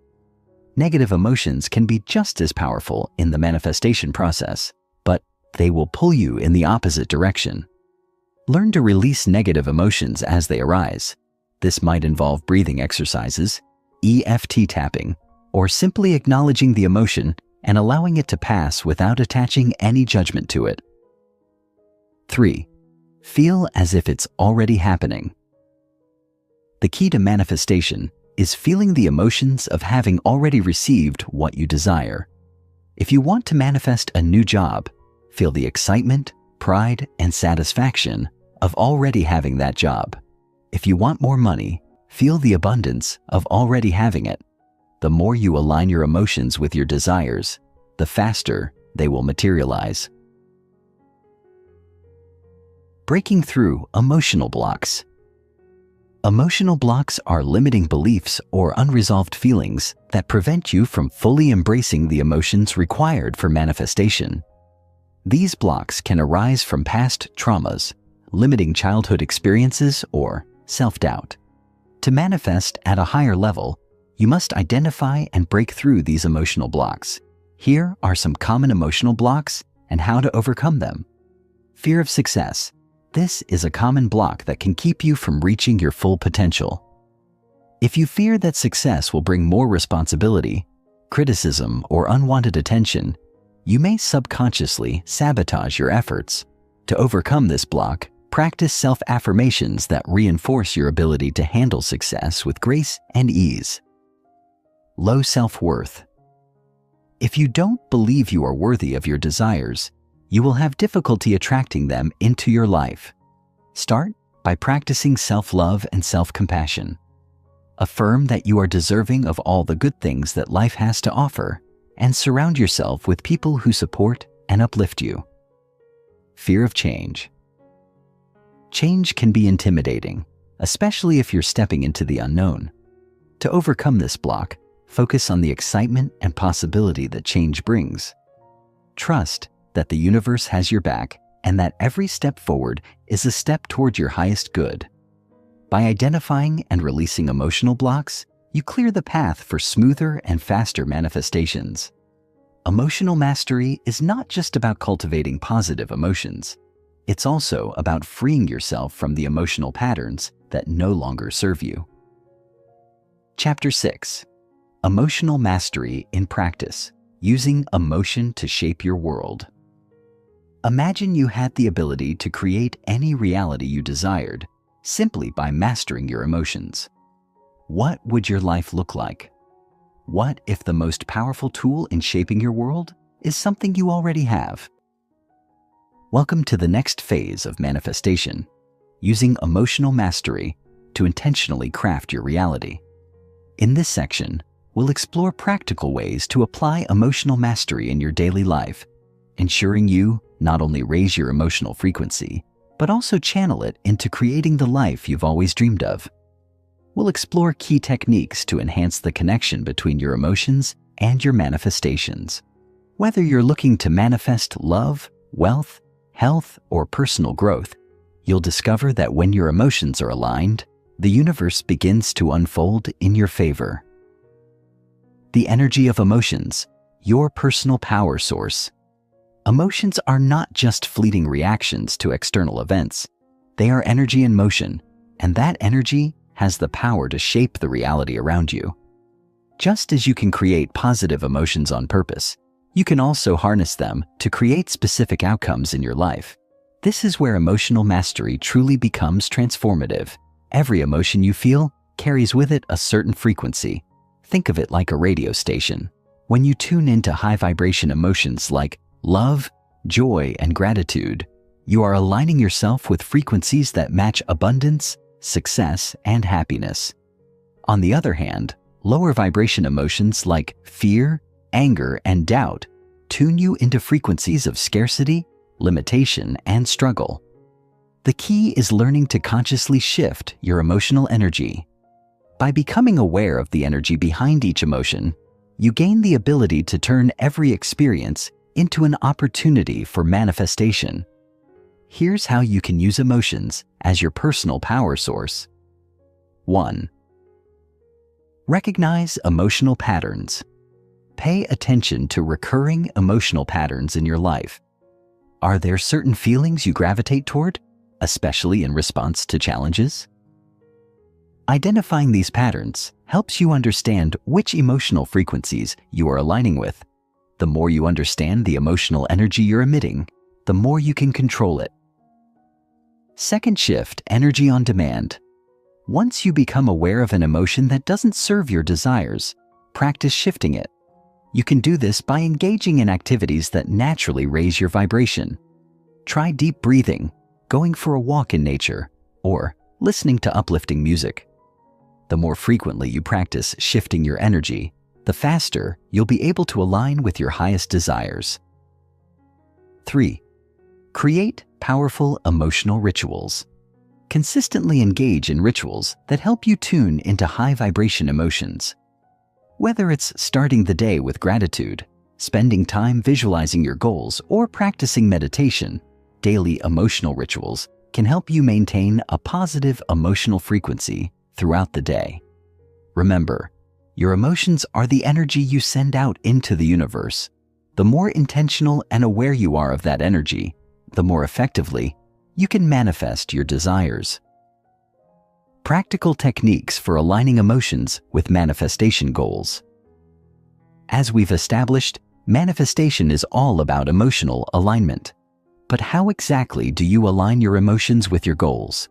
Negative emotions can be just as powerful in the manifestation process, but they will pull you in the opposite direction. Learn to release negative emotions as they arise. This might involve breathing exercises, EFT tapping, or simply acknowledging the emotion and allowing it to pass without attaching any judgment to it. 3. Feel as if it's already happening. The key to manifestation is feeling the emotions of having already received what you desire. If you want to manifest a new job, feel the excitement, pride, and satisfaction of already having that job. If you want more money, feel the abundance of already having it. The more you align your emotions with your desires, the faster they will materialize. Breaking through emotional blocks. Emotional blocks are limiting beliefs or unresolved feelings that prevent you from fully embracing the emotions required for manifestation. These blocks can arise from past traumas, limiting childhood experiences, or self-doubt. To manifest at a higher level, you must identify and break through these emotional blocks. Here are some common emotional blocks and how to overcome them. Fear of success. This is a common block that can keep you from reaching your full potential. If you fear that success will bring more responsibility, criticism, or unwanted attention, you may subconsciously sabotage your efforts. To overcome this block, practice self-affirmations that reinforce your ability to handle success with grace and ease. Low self-worth. If you don't believe you are worthy of your desires, you will have difficulty attracting them into your life. Start by practicing self-love and self-compassion. Affirm that you are deserving of all the good things that life has to offer, and surround yourself with people who support and uplift you. Fear of change. Change can be intimidating, especially if you're stepping into the unknown. To overcome this block, focus on the excitement and possibility that change brings. Trust that the universe has your back and that every step forward is a step toward your highest good. By identifying and releasing emotional blocks, you clear the path for smoother and faster manifestations. Emotional mastery is not just about cultivating positive emotions. It's also about freeing yourself from the emotional patterns that no longer serve you. Chapter 6. Emotional Mastery in Practice. Using emotion to shape your world. Imagine you had the ability to create any reality you desired simply by mastering your emotions. What would your life look like? What if the most powerful tool in shaping your world is something you already have? Welcome to the next phase of manifestation, using emotional mastery to intentionally craft your reality. In this section, we'll explore practical ways to apply emotional mastery in your daily life, ensuring you not only raise your emotional frequency, but also channel it into creating the life you've always dreamed of. We'll explore key techniques to enhance the connection between your emotions and your manifestations. Whether you're looking to manifest love, wealth, health, or personal growth, you'll discover that when your emotions are aligned, the universe begins to unfold in your favor. The energy of emotions, your personal power source. Emotions are not just fleeting reactions to external events. They are energy in motion, and that energy has the power to shape the reality around you. Just as you can create positive emotions on purpose, you can also harness them to create specific outcomes in your life. This is where emotional mastery truly becomes transformative. Every emotion you feel carries with it a certain frequency. Think of it like a radio station. When you tune into high vibration emotions like love, joy, and gratitude, you are aligning yourself with frequencies that match abundance, success, and happiness. On the other hand, lower vibration emotions like fear, anger, and doubt tune you into frequencies of scarcity, limitation, and struggle. The key is learning to consciously shift your emotional energy. By becoming aware of the energy behind each emotion, you gain the ability to turn every experience into an opportunity for manifestation. Here's how you can use emotions as your personal power source. 1. Recognize emotional patterns. Pay attention to recurring emotional patterns in your life. Are there certain feelings you gravitate toward, especially in response to challenges? Identifying these patterns helps you understand which emotional frequencies you are aligning with. The more you understand the emotional energy you're emitting, the more you can control it. Second, shift energy on demand. Once you become aware of an emotion that doesn't serve your desires, practice shifting it. You can do this by engaging in activities that naturally raise your vibration. Try deep breathing, going for a walk in nature, or listening to uplifting music. The more frequently you practice shifting your energy, the faster you'll be able to align with your highest desires. 3. Create powerful emotional rituals. Consistently engage in rituals that help you tune into high vibration emotions. Whether it's starting the day with gratitude, spending time visualizing your goals, or practicing meditation, daily emotional rituals can help you maintain a positive emotional frequency throughout the day. Remember, your emotions are the energy you send out into the universe. The more intentional and aware you are of that energy, the more effectively you can manifest your desires. Practical techniques for aligning emotions with manifestation goals. As we've established, manifestation is all about emotional alignment. But how exactly do you align your emotions with your goals?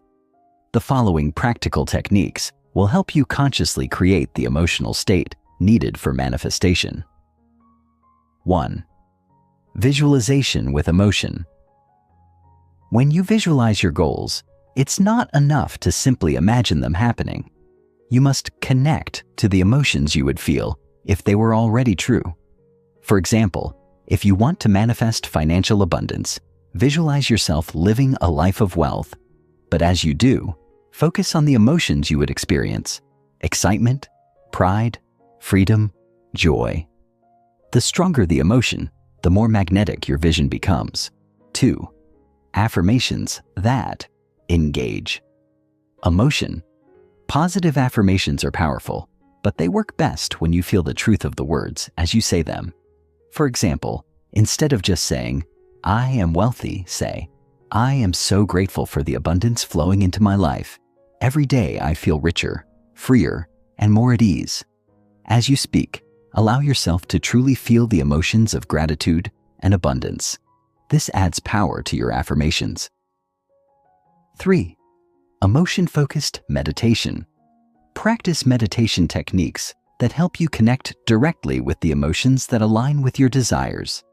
The following practical techniques will help you consciously create the emotional state needed for manifestation. 1. Visualization with emotion. When you visualize your goals, it's not enough to simply imagine them happening. You must connect to the emotions you would feel if they were already true. For example, if you want to manifest financial abundance, visualize yourself living a life of wealth. But as you do, focus on the emotions you would experience: excitement, pride, freedom, joy. The stronger the emotion, the more magnetic your vision becomes. 2. Affirmations that engage. Emotion. Positive affirmations are powerful, but they work best when you feel the truth of the words as you say them. For example, instead of just saying, "I am wealthy," say, "I am so grateful for the abundance flowing into my life. Every day I feel richer, freer, and more at ease." As you speak, allow yourself to truly feel the emotions of gratitude and abundance. This adds power to your affirmations. 3. Emotion-focused meditation. Practice meditation techniques that help you connect directly with the emotions that align with your desires.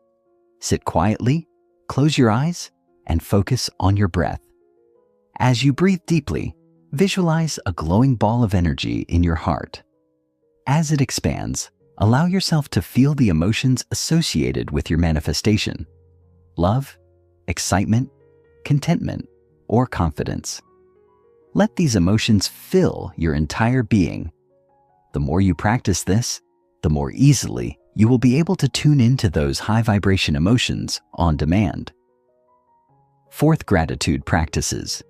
Sit quietly, close your eyes, and focus on your breath. As you breathe deeply, visualize a glowing ball of energy in your heart. As it expands, allow yourself to feel the emotions associated with your manifestation: love, excitement, contentment, or confidence. Let these emotions fill your entire being. The more you practice this, the more easily you will be able to tune into those high vibration emotions on demand. 4th, gratitude practices.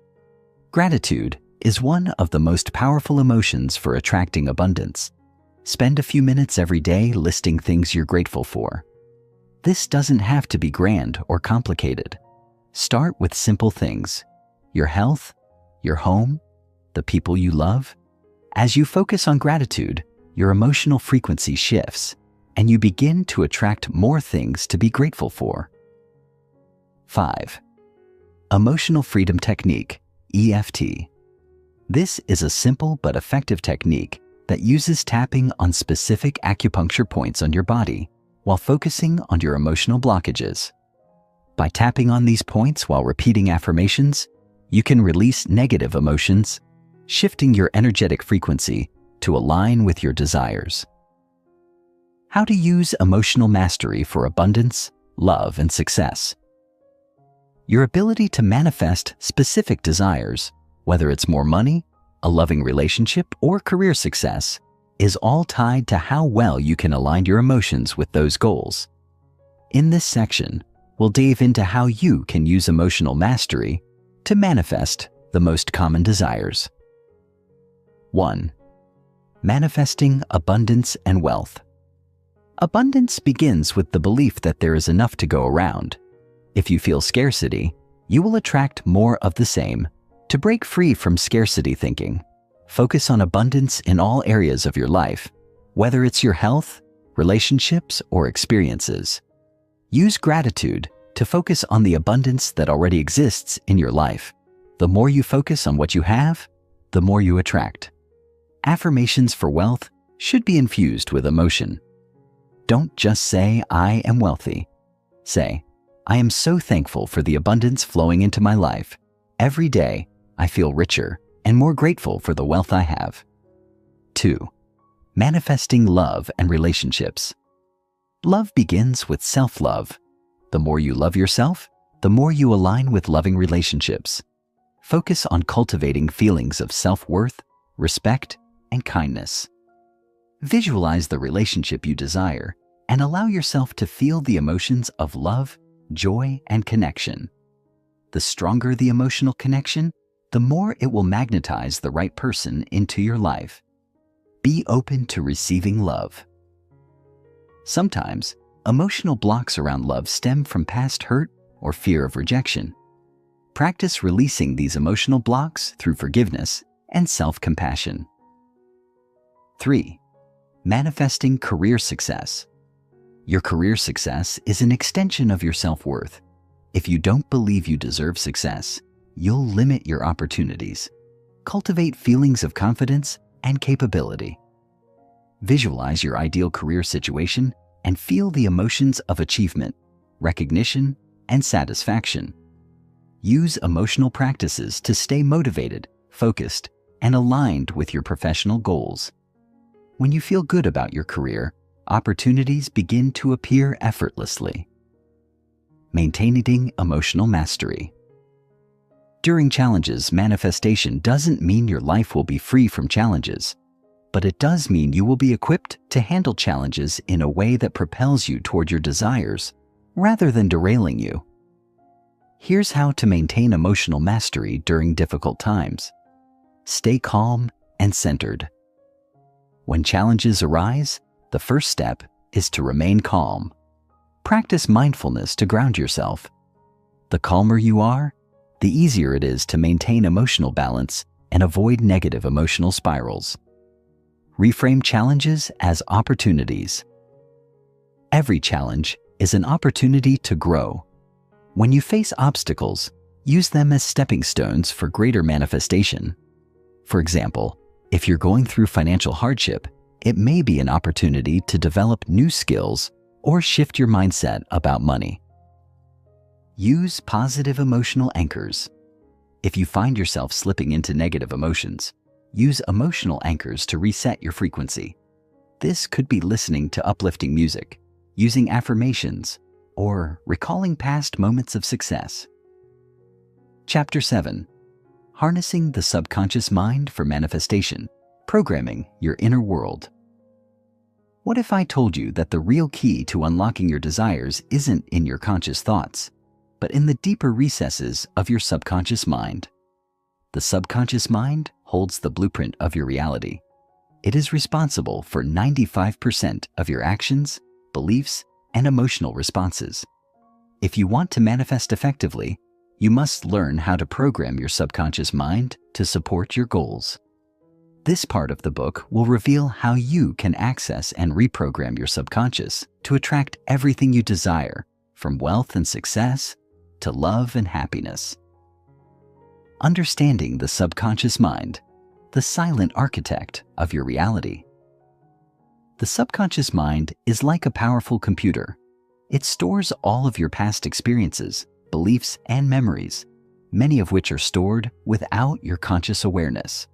Gratitude is one of the most powerful emotions for attracting abundance. Spend a few minutes every day listing things you're grateful for. This doesn't have to be grand or complicated. Start with simple things: your health, your home, the people you love? As you focus on gratitude, your emotional frequency shifts, and you begin to attract more things to be grateful for. 5. Emotional Freedom Technique, EFT. This is a simple but effective technique that uses tapping on specific acupuncture points on your body while focusing on your emotional blockages. By tapping on these points while repeating affirmations, you can release negative emotions, shifting your energetic frequency to align with your desires. How to use emotional mastery for abundance, love, and success. Your ability to manifest specific desires, whether it's more money, a loving relationship, or career success, is all tied to how well you can align your emotions with those goals. In this section, we'll dive into how you can use emotional mastery to manifest the most common desires. 1. Manifesting abundance and wealth. Abundance begins with the belief that there is enough to go around. If you feel scarcity, you will attract more of the same. To break free from scarcity thinking, focus on abundance in all areas of your life, whether it's your health, relationships, or experiences. Use gratitude to focus on the abundance that already exists in your life. The more you focus on what you have, the more you attract. Affirmations for wealth should be infused with emotion. Don't just say, "I am wealthy." Say, "I am so thankful for the abundance flowing into my life. Every day, I feel richer and more grateful for the wealth I have." 2. Manifesting love and relationships. Love begins with self-love. The more you love yourself, the more you align with loving relationships. Focus on cultivating feelings of self-worth, respect, and kindness. Visualize the relationship you desire and allow yourself to feel the emotions of love, joy, and connection. The stronger the emotional connection, the more it will magnetize the right person into your life. Be open to receiving love. Sometimes, emotional blocks around love stem from past hurt or fear of rejection. Practice releasing these emotional blocks through forgiveness and self-compassion. 3. Manifesting career success. Your career success is an extension of your self-worth. If you don't believe you deserve success, you'll limit your opportunities. Cultivate feelings of confidence and capability. Visualize your ideal career situation and feel the emotions of achievement, recognition, and satisfaction. Use emotional practices to stay motivated, focused, and aligned with your professional goals. When you feel good about your career, opportunities begin to appear effortlessly. Maintaining emotional mastery. During challenges, manifestation doesn't mean your life will be free from challenges, but it does mean you will be equipped to handle challenges in a way that propels you toward your desires rather than derailing you. Here's how to maintain emotional mastery during difficult times. Stay calm and centered. When challenges arise, the first step is to remain calm. Practice mindfulness to ground yourself. The calmer you are, the easier it is to maintain emotional balance and avoid negative emotional spirals. Reframe challenges as opportunities. Every challenge is an opportunity to grow. When you face obstacles, use them as stepping stones for greater manifestation. For example, if you're going through financial hardship, it may be an opportunity to develop new skills or shift your mindset about money. Use positive emotional anchors. If you find yourself slipping into negative emotions, use emotional anchors to reset your frequency. This could be listening to uplifting music, using affirmations, or recalling past moments of success. Chapter 7. Harnessing the subconscious mind for manifestation, programming your inner world. What if I told you that the real key to unlocking your desires isn't in your conscious thoughts, but in the deeper recesses of your subconscious mind? The subconscious mind holds the blueprint of your reality. It is responsible for 95% of your actions, beliefs, and emotional responses. If you want to manifest effectively, you must learn how to program your subconscious mind to support your goals. This part of the book will reveal how you can access and reprogram your subconscious to attract everything you desire, from wealth and success to love and happiness. Understanding the subconscious mind, the silent architect of your reality. The subconscious mind is like a powerful computer. It stores all of your past experiences, beliefs, and memories, many of which are stored without your conscious awareness.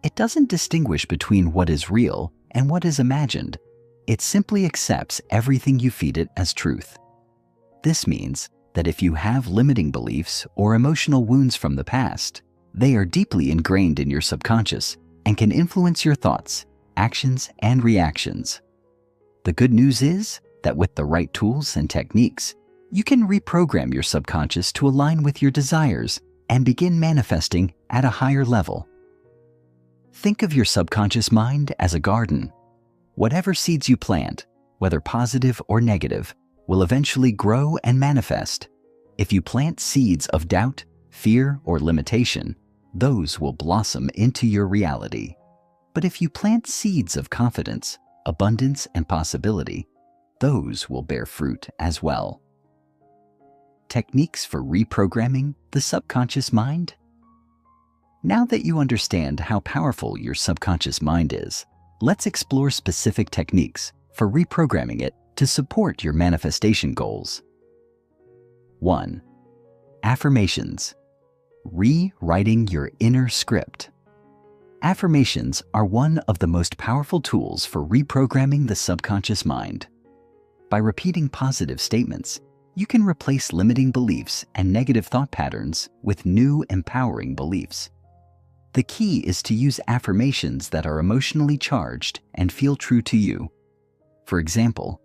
It doesn't distinguish between what is real and what is imagined. It simply accepts everything you feed it as truth. This means that if you have limiting beliefs or emotional wounds from the past, they are deeply ingrained in your subconscious and can influence your thoughts, actions, and reactions. The good news is that with the right tools and techniques, you can reprogram your subconscious to align with your desires and begin manifesting at a higher level. Think of your subconscious mind as a garden. Whatever seeds you plant, whether positive or negative, will eventually grow and manifest. If you plant seeds of doubt, fear, or limitation, those will blossom into your reality. But if you plant seeds of confidence, abundance, and possibility, those will bear fruit as well. Techniques for reprogramming the subconscious mind? Now that you understand how powerful your subconscious mind is, let's explore specific techniques for reprogramming it to support your manifestation goals. 1. Affirmations. Rewriting your inner script. Affirmations are one of the most powerful tools for reprogramming the subconscious mind. By repeating positive statements, you can replace limiting beliefs and negative thought patterns with new, empowering beliefs. The key is to use affirmations that are emotionally charged and feel true to you. For example,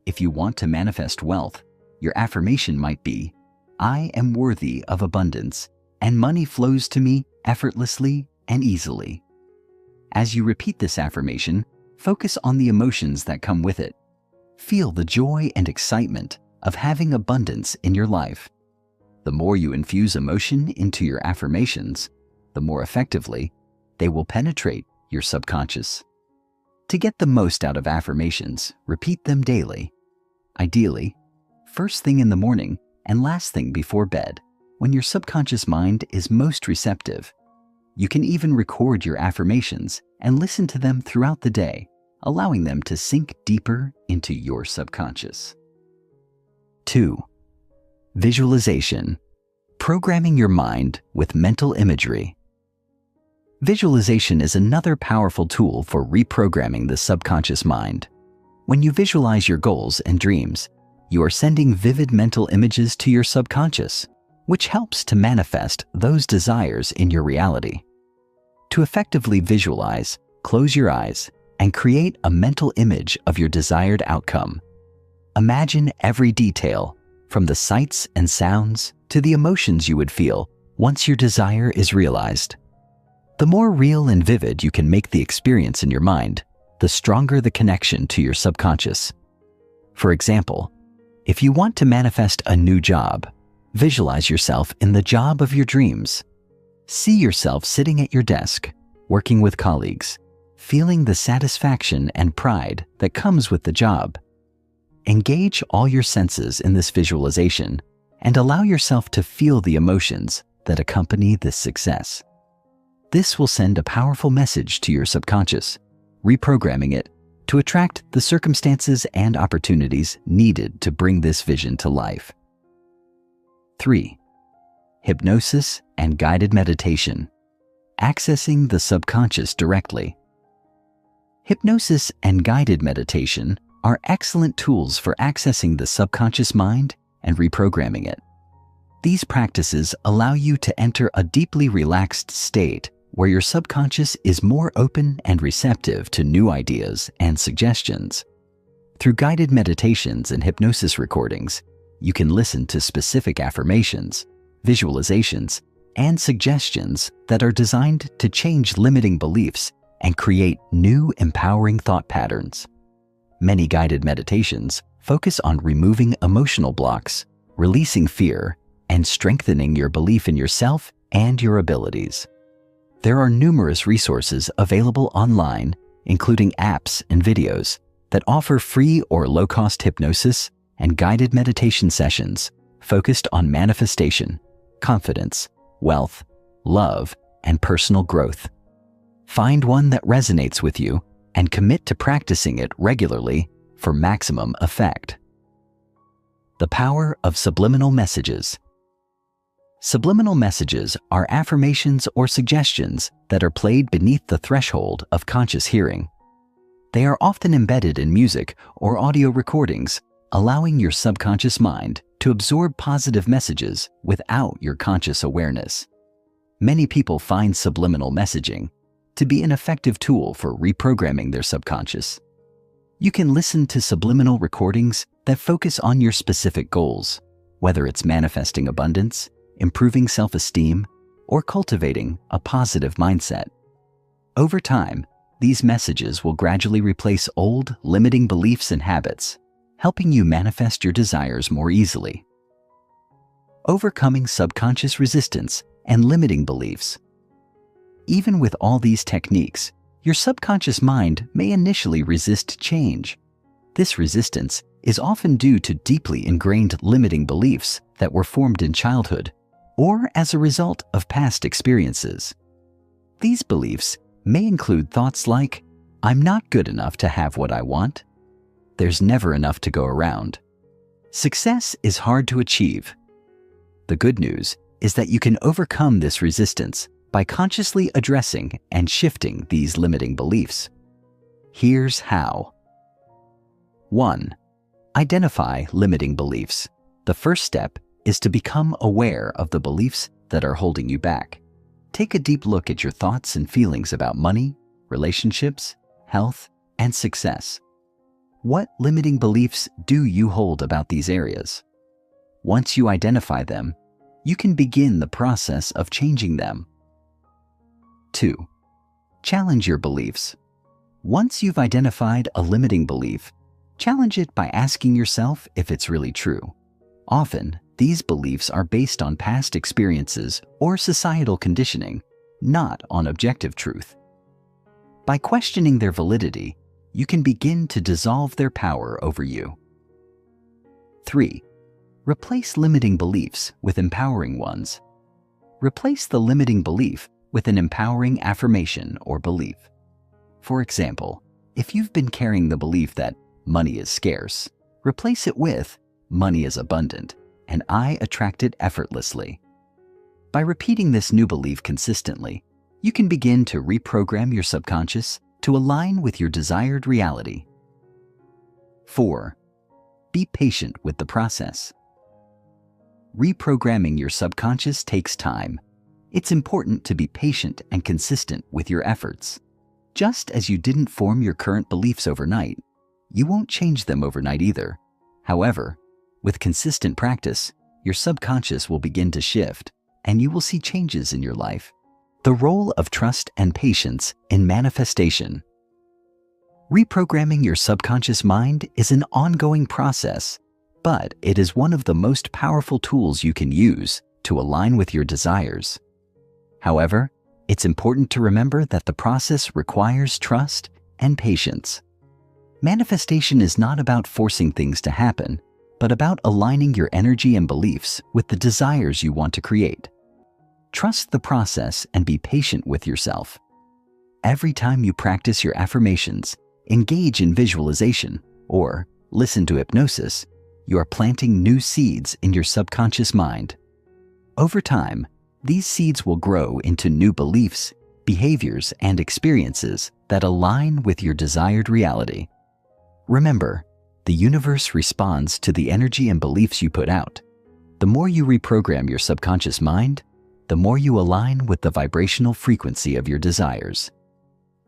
if you want to manifest wealth, your affirmation might be, "I am worthy of abundance, and money flows to me effortlessly and easily." As you repeat this affirmation, focus on the emotions that come with it. Feel the joy and excitement of having abundance in your life. The more you infuse emotion into your affirmations, the more effectively they will penetrate your subconscious. To get the most out of affirmations, repeat them daily. Ideally, first thing in the morning and last thing before bed, when your subconscious mind is most receptive. You can even record your affirmations and listen to them throughout the day, allowing them to sink deeper into your subconscious. 2. Visualization. Programming your mind with mental imagery. Visualization is another powerful tool for reprogramming the subconscious mind. When you visualize your goals and dreams, you are sending vivid mental images to your subconscious, which helps to manifest those desires in your reality. To effectively visualize, close your eyes and create a mental image of your desired outcome. Imagine every detail, from the sights and sounds to the emotions you would feel once your desire is realized. The more real and vivid you can make the experience in your mind, the stronger the connection to your subconscious. For example, if you want to manifest a new job, visualize yourself in the job of your dreams. See yourself sitting at your desk, working with colleagues, feeling the satisfaction and pride that comes with the job. Engage all your senses in this visualization and allow yourself to feel the emotions that accompany this success. This will send a powerful message to your subconscious, reprogramming it to attract the circumstances and opportunities needed to bring this vision to life. 3. Hypnosis and guided meditation. Accessing the subconscious directly. Hypnosis and guided meditation are excellent tools for accessing the subconscious mind and reprogramming it. These practices allow you to enter a deeply relaxed state where your subconscious is more open and receptive to new ideas and suggestions. Through guided meditations and hypnosis recordings, you can listen to specific affirmations, visualizations, and suggestions that are designed to change limiting beliefs and create new, empowering thought patterns. Many guided meditations focus on removing emotional blocks, releasing fear, and strengthening your belief in yourself and your abilities. There are numerous resources available online, including apps and videos, that offer free or low-cost hypnosis and guided meditation sessions focused on manifestation, confidence, wealth, love, and personal growth. Find one that resonates with you and commit to practicing it regularly for maximum effect. The power of subliminal messages. Subliminal messages are affirmations or suggestions that are played beneath the threshold of conscious hearing. They are often embedded in music or audio recordings, allowing your subconscious mind to absorb positive messages without your conscious awareness. Many people find subliminal messaging to be an effective tool for reprogramming their subconscious. You can listen to subliminal recordings that focus on your specific goals, whether it's manifesting abundance, improving self-esteem, or cultivating a positive mindset. Over time, these messages will gradually replace old, limiting beliefs and habits, helping you manifest your desires more easily. Overcoming subconscious resistance and limiting beliefs. Even with all these techniques, your subconscious mind may initially resist change. This resistance is often due to deeply ingrained limiting beliefs that were formed in childhood or as a result of past experiences. These beliefs may include thoughts like, "I'm not good enough to have what I want," "There's never enough to go around," "Success is hard to achieve." The good news is that you can overcome this resistance by consciously addressing and shifting these limiting beliefs. Here's how. 1. Identify limiting beliefs. The first step is to become aware of the beliefs that are holding you back. Take a deep look at your thoughts and feelings about money, relationships, health, and success. What limiting beliefs do you hold about these areas? Once you identify them, you can begin the process of changing them. 2. Challenge your beliefs. Once you've identified a limiting belief, challenge it by asking yourself if it's really true. Often, these beliefs are based on past experiences or societal conditioning, not on objective truth. By questioning their validity, you can begin to dissolve their power over you. 3. Replace limiting beliefs with empowering ones. Replace the limiting belief with an empowering affirmation or belief. For example, if you've been carrying the belief that money is scarce, replace it with money is abundant, and I attract it effortlessly. By repeating this new belief consistently, you can begin to reprogram your subconscious to align with your desired reality. 4. Be patient with the process. Reprogramming your subconscious takes time. It's important to be patient and consistent with your efforts. Just as you didn't form your current beliefs overnight, you won't change them overnight either. However, with consistent practice, your subconscious will begin to shift, and you will see changes in your life. The role of trust and patience in manifestation. Reprogramming your subconscious mind is an ongoing process, but it is one of the most powerful tools you can use to align with your desires. However, it's important to remember that the process requires trust and patience. Manifestation is not about forcing things to happen, but about aligning your energy and beliefs with the desires you want to create. Trust the process and be patient with yourself. Every time you practice your affirmations, engage in visualization, or listen to hypnosis, you are planting new seeds in your subconscious mind. Over time, these seeds will grow into new beliefs, behaviors, and experiences that align with your desired reality. Remember, the universe responds to the energy and beliefs you put out. The more you reprogram your subconscious mind, the more you align with the vibrational frequency of your desires.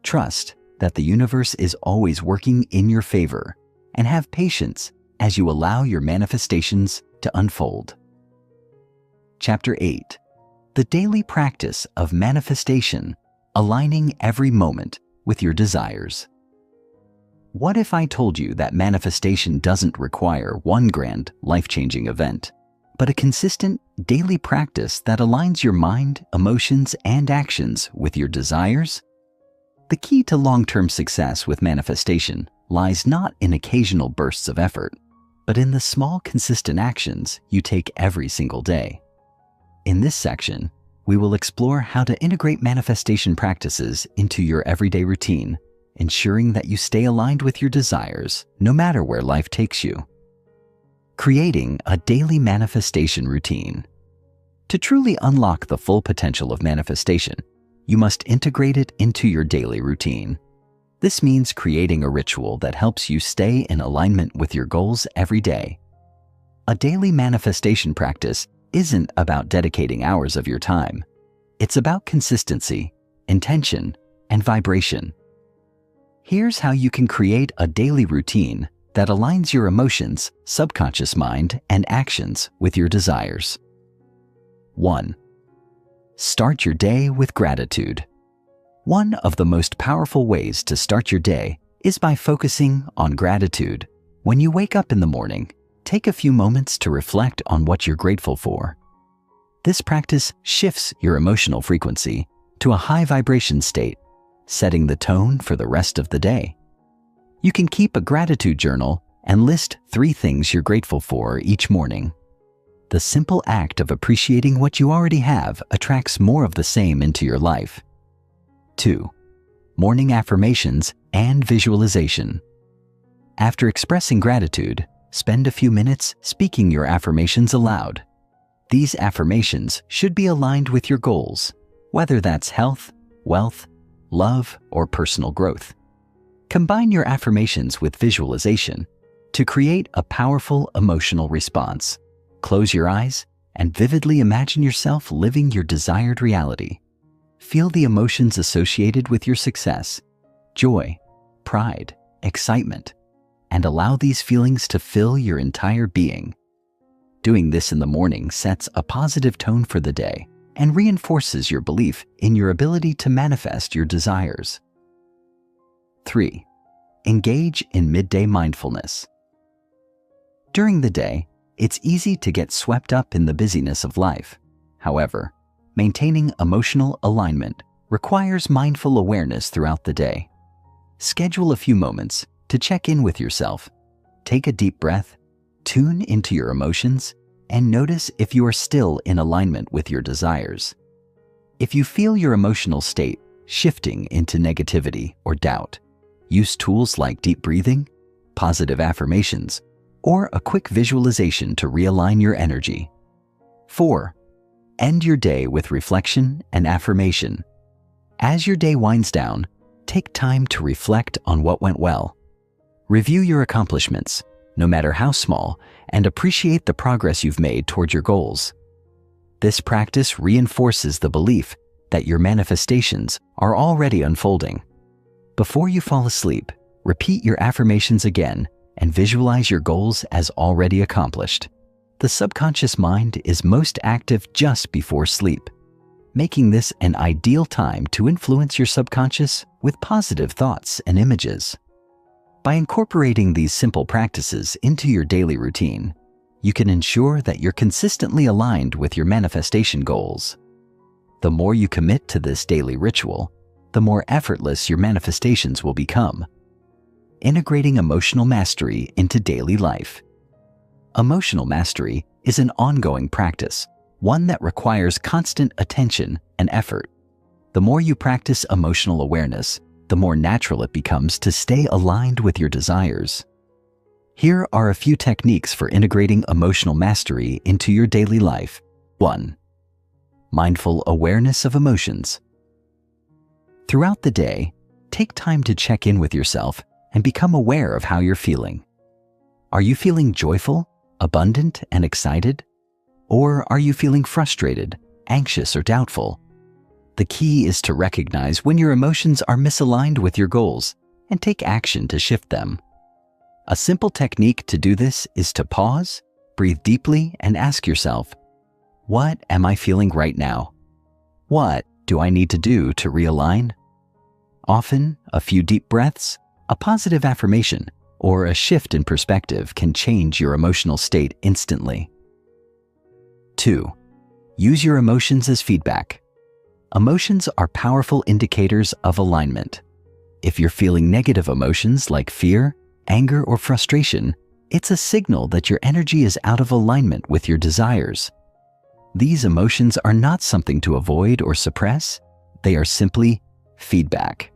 Trust that the universe is always working in your favor, and have patience as you allow your manifestations to unfold. Chapter 8. The daily practice of manifestation, aligning every moment with your desires. What if I told you that manifestation doesn't require one grand, life-changing event, but a consistent daily practice that aligns your mind, emotions, and actions with your desires. The key to long-term success with manifestation lies not in occasional bursts of effort, but in the small, consistent actions you take every single day. In this section, we will explore how to integrate manifestation practices into your everyday routine, ensuring that you stay aligned with your desires no matter where life takes you. Creating a daily manifestation routine. To truly unlock the full potential of manifestation, you must integrate it into your daily routine. This means creating a ritual that helps you stay in alignment with your goals every day. A daily manifestation practice isn't about dedicating hours of your time. It's about consistency, intention, and vibration. Here's how you can create a daily routine that aligns your emotions, subconscious mind, and actions with your desires. 1. Start your day with gratitude. One of the most powerful ways to start your day is by focusing on gratitude. When you wake up in the morning, take a few moments to reflect on what you're grateful for. This practice shifts your emotional frequency to a high vibration state, setting the tone for the rest of the day. You can keep a gratitude journal and list 3 things you're grateful for each morning. The simple act of appreciating what you already have attracts more of the same into your life. 2. Morning affirmations and visualization. After expressing gratitude, spend a few minutes speaking your affirmations aloud. These affirmations should be aligned with your goals, whether that's health, wealth, love, or personal growth. Combine your affirmations with visualization to create a powerful emotional response. Close your eyes and vividly imagine yourself living your desired reality. Feel the emotions associated with your success, joy, pride, excitement, and allow these feelings to fill your entire being. Doing this in the morning sets a positive tone for the day and reinforces your belief in your ability to manifest your desires. 3. Engage in midday mindfulness. During the day, it's easy to get swept up in the busyness of life. However, maintaining emotional alignment requires mindful awareness throughout the day. Schedule a few moments to check in with yourself. Take a deep breath, tune into your emotions, and notice if you are still in alignment with your desires. If you feel your emotional state shifting into negativity or doubt, use tools like deep breathing, positive affirmations, or a quick visualization to realign your energy. 4. End your day with reflection and affirmation. As your day winds down, take time to reflect on what went well. Review your accomplishments, no matter how small, and appreciate the progress you've made toward your goals. This practice reinforces the belief that your manifestations are already unfolding. Before you fall asleep, repeat your affirmations again and visualize your goals as already accomplished. The subconscious mind is most active just before sleep, making this an ideal time to influence your subconscious with positive thoughts and images. By incorporating these simple practices into your daily routine, you can ensure that you're consistently aligned with your manifestation goals. The more you commit to this daily ritual, the more effortless your manifestations will become. Integrating emotional mastery into daily life. Emotional mastery is an ongoing practice, one that requires constant attention and effort. The more you practice emotional awareness, the more natural it becomes to stay aligned with your desires. Here are a few techniques for integrating emotional mastery into your daily life. 1. Mindful awareness of emotions. Throughout the day, take time to check in with yourself and become aware of how you're feeling. Are you feeling joyful, abundant, and excited? Or are you feeling frustrated, anxious, or doubtful? The key is to recognize when your emotions are misaligned with your goals and take action to shift them. A simple technique to do this is to pause, breathe deeply, and ask yourself, what am I feeling right now? What do I need to do to realign? Often, a few deep breaths, a positive affirmation, or a shift in perspective can change your emotional state instantly. 2. Use your emotions as feedback. Emotions are powerful indicators of alignment. If you're feeling negative emotions like fear, anger, or frustration, it's a signal that your energy is out of alignment with your desires. These emotions are not something to avoid or suppress. They are simply feedback.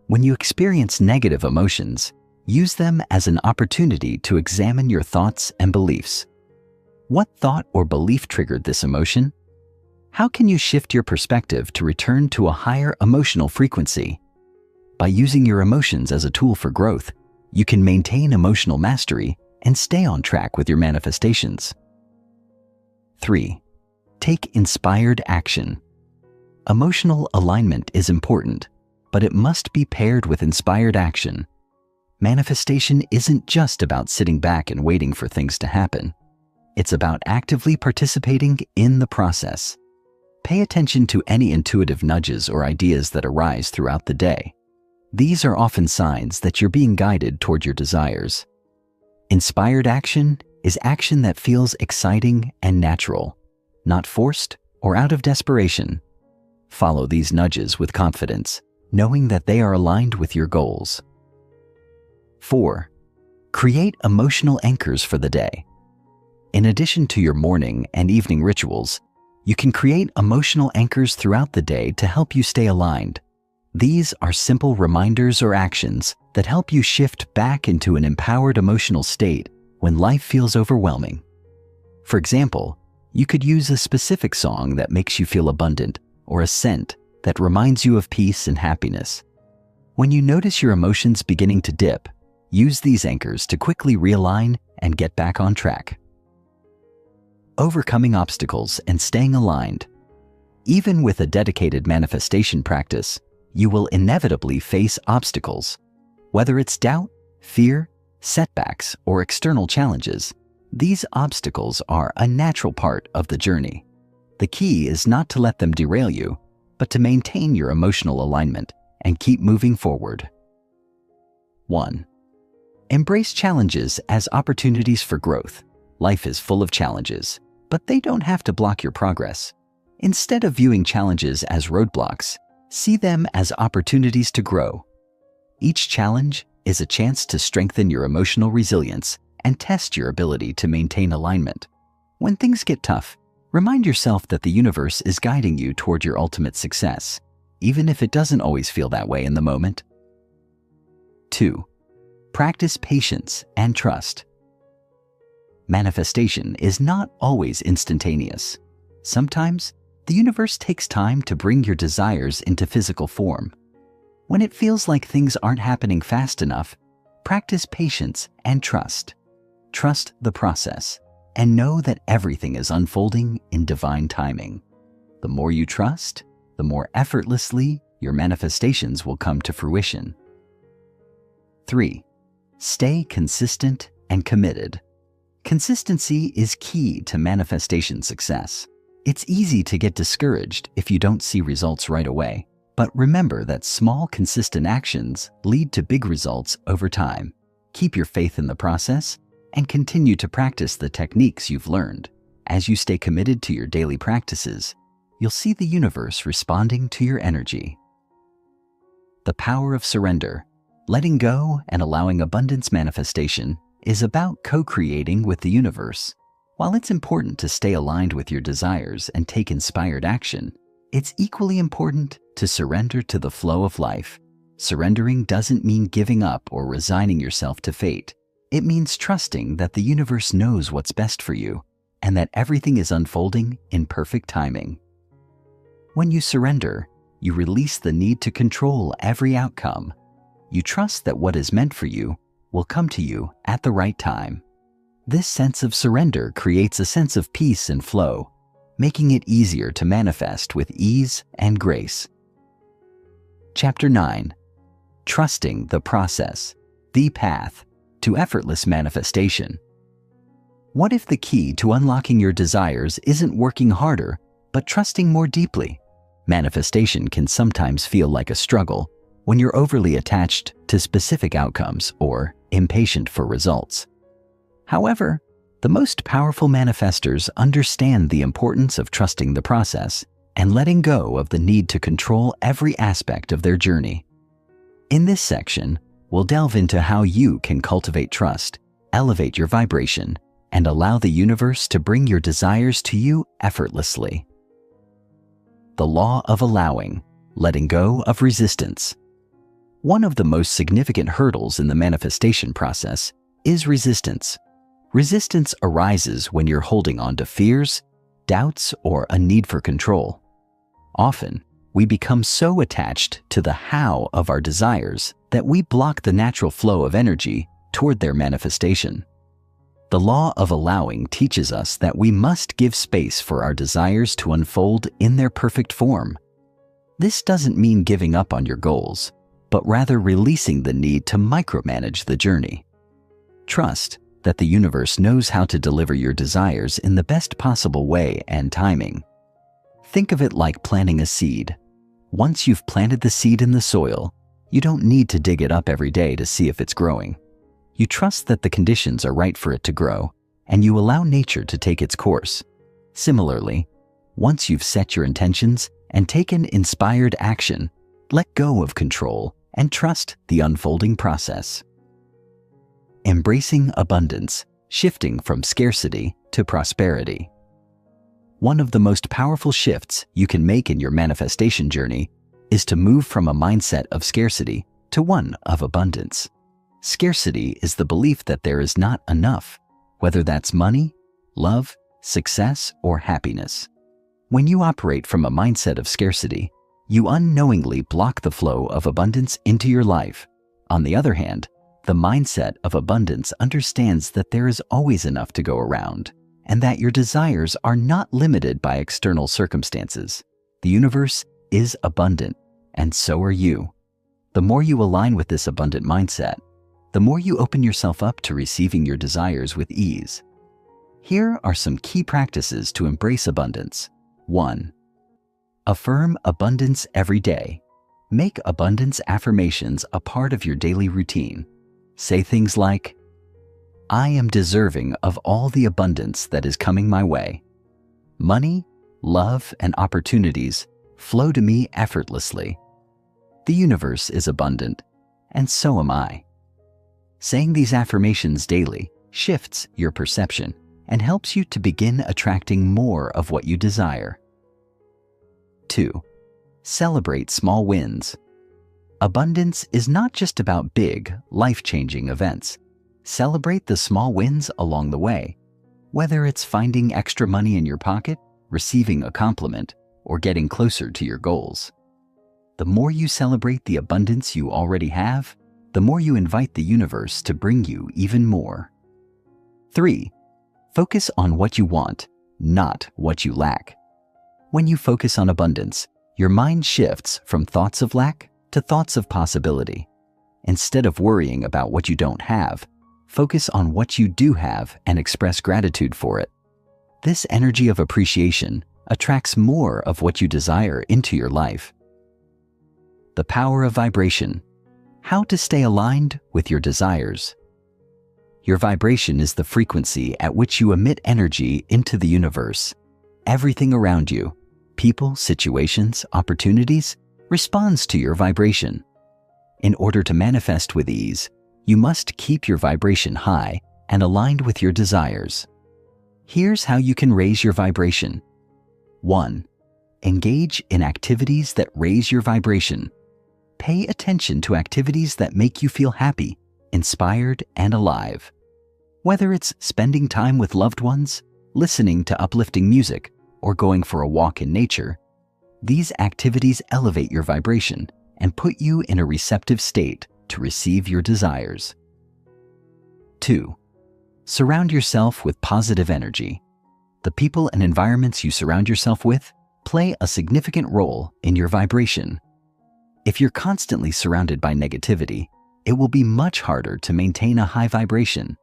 When you experience negative emotions, use them as an opportunity to examine your thoughts and beliefs. What thought or belief triggered this emotion? How can you shift your perspective to return to a higher emotional frequency? By using your emotions as a tool for growth, you can maintain emotional mastery and stay on track with your manifestations. 3. Take inspired action. Emotional alignment is important, but it must be paired with inspired action. Manifestation isn't just about sitting back and waiting for things to happen. It's about actively participating in the process. Pay attention to any intuitive nudges or ideas that arise throughout the day. These are often signs that you're being guided toward your desires. Inspired action is action that feels exciting and natural, not forced or out of desperation. Follow these nudges with confidence, knowing that they are aligned with your goals. 4. Create emotional anchors for the day. In addition to your morning and evening rituals, you can create emotional anchors throughout the day to help you stay aligned. These are simple reminders or actions that help you shift back into an empowered emotional state when life feels overwhelming. For example, you could use a specific song that makes you feel abundant or a scent that reminds you of peace and happiness. When you notice your emotions beginning to dip, use these anchors to quickly realign and get back on track. Overcoming obstacles and staying aligned. Even with a dedicated manifestation practice, you will inevitably face obstacles. Whether it's doubt, fear, setbacks, or external challenges, these obstacles are a natural part of the journey. The key is not to let them derail you, but to maintain your emotional alignment and keep moving forward. 1. Embrace challenges as opportunities for growth. Life is full of challenges, but they don't have to block your progress. Instead of viewing challenges as roadblocks, see them as opportunities to grow. Each challenge is a chance to strengthen your emotional resilience and test your ability to maintain alignment. When things get tough, remind yourself that the universe is guiding you toward your ultimate success, even if it doesn't always feel that way in the moment. 2. Practice patience and trust. Manifestation is not always instantaneous. Sometimes, the universe takes time to bring your desires into physical form. When it feels like things aren't happening fast enough, practice patience and trust. Trust the process and know that everything is unfolding in divine timing. The more you trust, the more effortlessly your manifestations will come to fruition. 3. Stay consistent and committed. Consistency is key to manifestation success. It's easy to get discouraged if you don't see results right away, but remember that small, consistent actions lead to big results over time. Keep your faith in the process and continue to practice the techniques you've learned. As you stay committed to your daily practices, you'll see the universe responding to your energy. The power of surrender. Letting go and allowing abundance manifestation is about co-creating with the universe. While it's important to stay aligned with your desires and take inspired action, it's equally important to surrender to the flow of life. Surrendering doesn't mean giving up or resigning yourself to fate. It means trusting that the universe knows what's best for you and that everything is unfolding in perfect timing. When you surrender, you release the need to control every outcome. You trust that what is meant for you will come to you at the right time. This sense of surrender creates a sense of peace and flow, making it easier to manifest with ease and grace. Chapter 9. Trusting the process, the path to effortless manifestation. What if the key to unlocking your desires isn't working harder, but trusting more deeply? Manifestation can sometimes feel like a struggle when you're overly attached to specific outcomes or impatient for results. However, The most powerful manifestors understand the importance of trusting the process and letting go of the need to control every aspect of their journey. In this section, we'll delve into how you can cultivate trust, elevate your vibration, and allow the universe to bring your desires to you effortlessly. The law of allowing, letting go of resistance. One of the most significant hurdles in the manifestation process is resistance. Resistance arises when you're holding on to fears, doubts, or a need for control. Often, we become so attached to the how of our desires that we block the natural flow of energy toward their manifestation. The law of allowing teaches us that we must give space for our desires to unfold in their perfect form. This doesn't mean giving up on your goals, but rather releasing the need to micromanage the journey. Trust that the universe knows how to deliver your desires in the best possible way and timing. Think of it like planting a seed. Once you've planted the seed in the soil, you don't need to dig it up every day to see if it's growing. You trust that the conditions are right for it to grow, and you allow nature to take its course. Similarly, once you've set your intentions and taken inspired action, let go of control and trust the unfolding process. Embracing abundance, shifting from scarcity to prosperity. One of the most powerful shifts you can make in your manifestation journey is to move from a mindset of scarcity to one of abundance. Scarcity is the belief that there is not enough, whether that's money, love, success, or happiness. When you operate from a mindset of scarcity, you unknowingly block the flow of abundance into your life. On the other hand, the mindset of abundance understands that there is always enough to go around, and that your desires are not limited by external circumstances. The universe is abundant, and so are you. The more you align with this abundant mindset, the more you open yourself up to receiving your desires with ease. Here are some key practices to embrace abundance. 1. Affirm abundance every day. Make abundance affirmations a part of your daily routine. Say things like, I am deserving of all the abundance that is coming my way. Money, love, and opportunities flow to me effortlessly. The universe is abundant, and so am I. Saying these affirmations daily shifts your perception and helps you to begin attracting more of what you desire. 2. Celebrate small wins. Abundance is not just about big, life-changing events. Celebrate the small wins along the way, whether it's finding extra money in your pocket, receiving a compliment, or getting closer to your goals. The more you celebrate the abundance you already have, the more you invite the universe to bring you even more. 3. Focus on what you want, not what you lack. When you focus on abundance, your mind shifts from thoughts of lack to thoughts of possibility. Instead of worrying about what you don't have, focus on what you do have and express gratitude for it. This energy of appreciation attracts more of what you desire into your life. The power of vibration. How to stay aligned with your desires. Your vibration is the frequency at which you emit energy into the universe. Everything around you, people, situations, opportunities, responds to your vibration. In order to manifest with ease, you must keep your vibration high and aligned with your desires. Here's how you can raise your vibration. 1. Engage in activities that raise your vibration. Pay attention to activities that make you feel happy, inspired, and alive. Whether it's spending time with loved ones, listening to uplifting music, or going for a walk in nature, these activities elevate your vibration and put you in a receptive state to receive your desires. 2. Surround yourself with positive energy. The people and environments you surround yourself with play a significant role in your vibration. If you're constantly surrounded by negativity, it will be much harder to maintain a high vibration.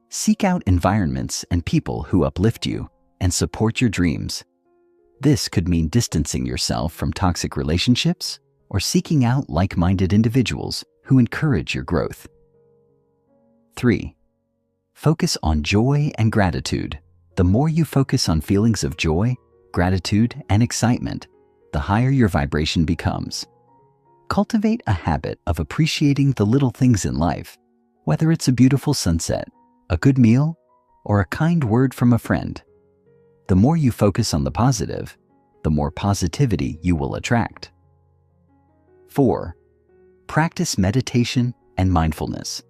Seek out environments and people who uplift you and support your dreams. This could mean distancing yourself from toxic relationships or seeking out like-minded individuals who encourage your growth. 3. Focus on joy and gratitude. The more you focus on feelings of joy, gratitude, and excitement, the higher your vibration becomes. Cultivate a habit of appreciating the little things in life, whether it's a beautiful sunset, a good meal, or a kind word from a friend. The more you focus on the positive, the more positivity you will attract. 4. Practice meditation and mindfulness.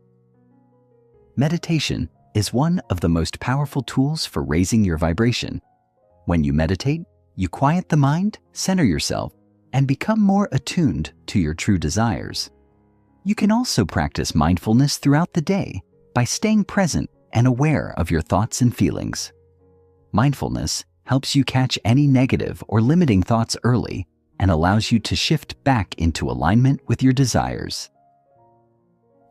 Meditation is one of the most powerful tools for raising your vibration. When you meditate, you quiet the mind, center yourself, and become more attuned to your true desires. You can also practice mindfulness throughout the day by staying present and aware of your thoughts and feelings. Mindfulness helps you catch any negative or limiting thoughts early and allows you to shift back into alignment with your desires.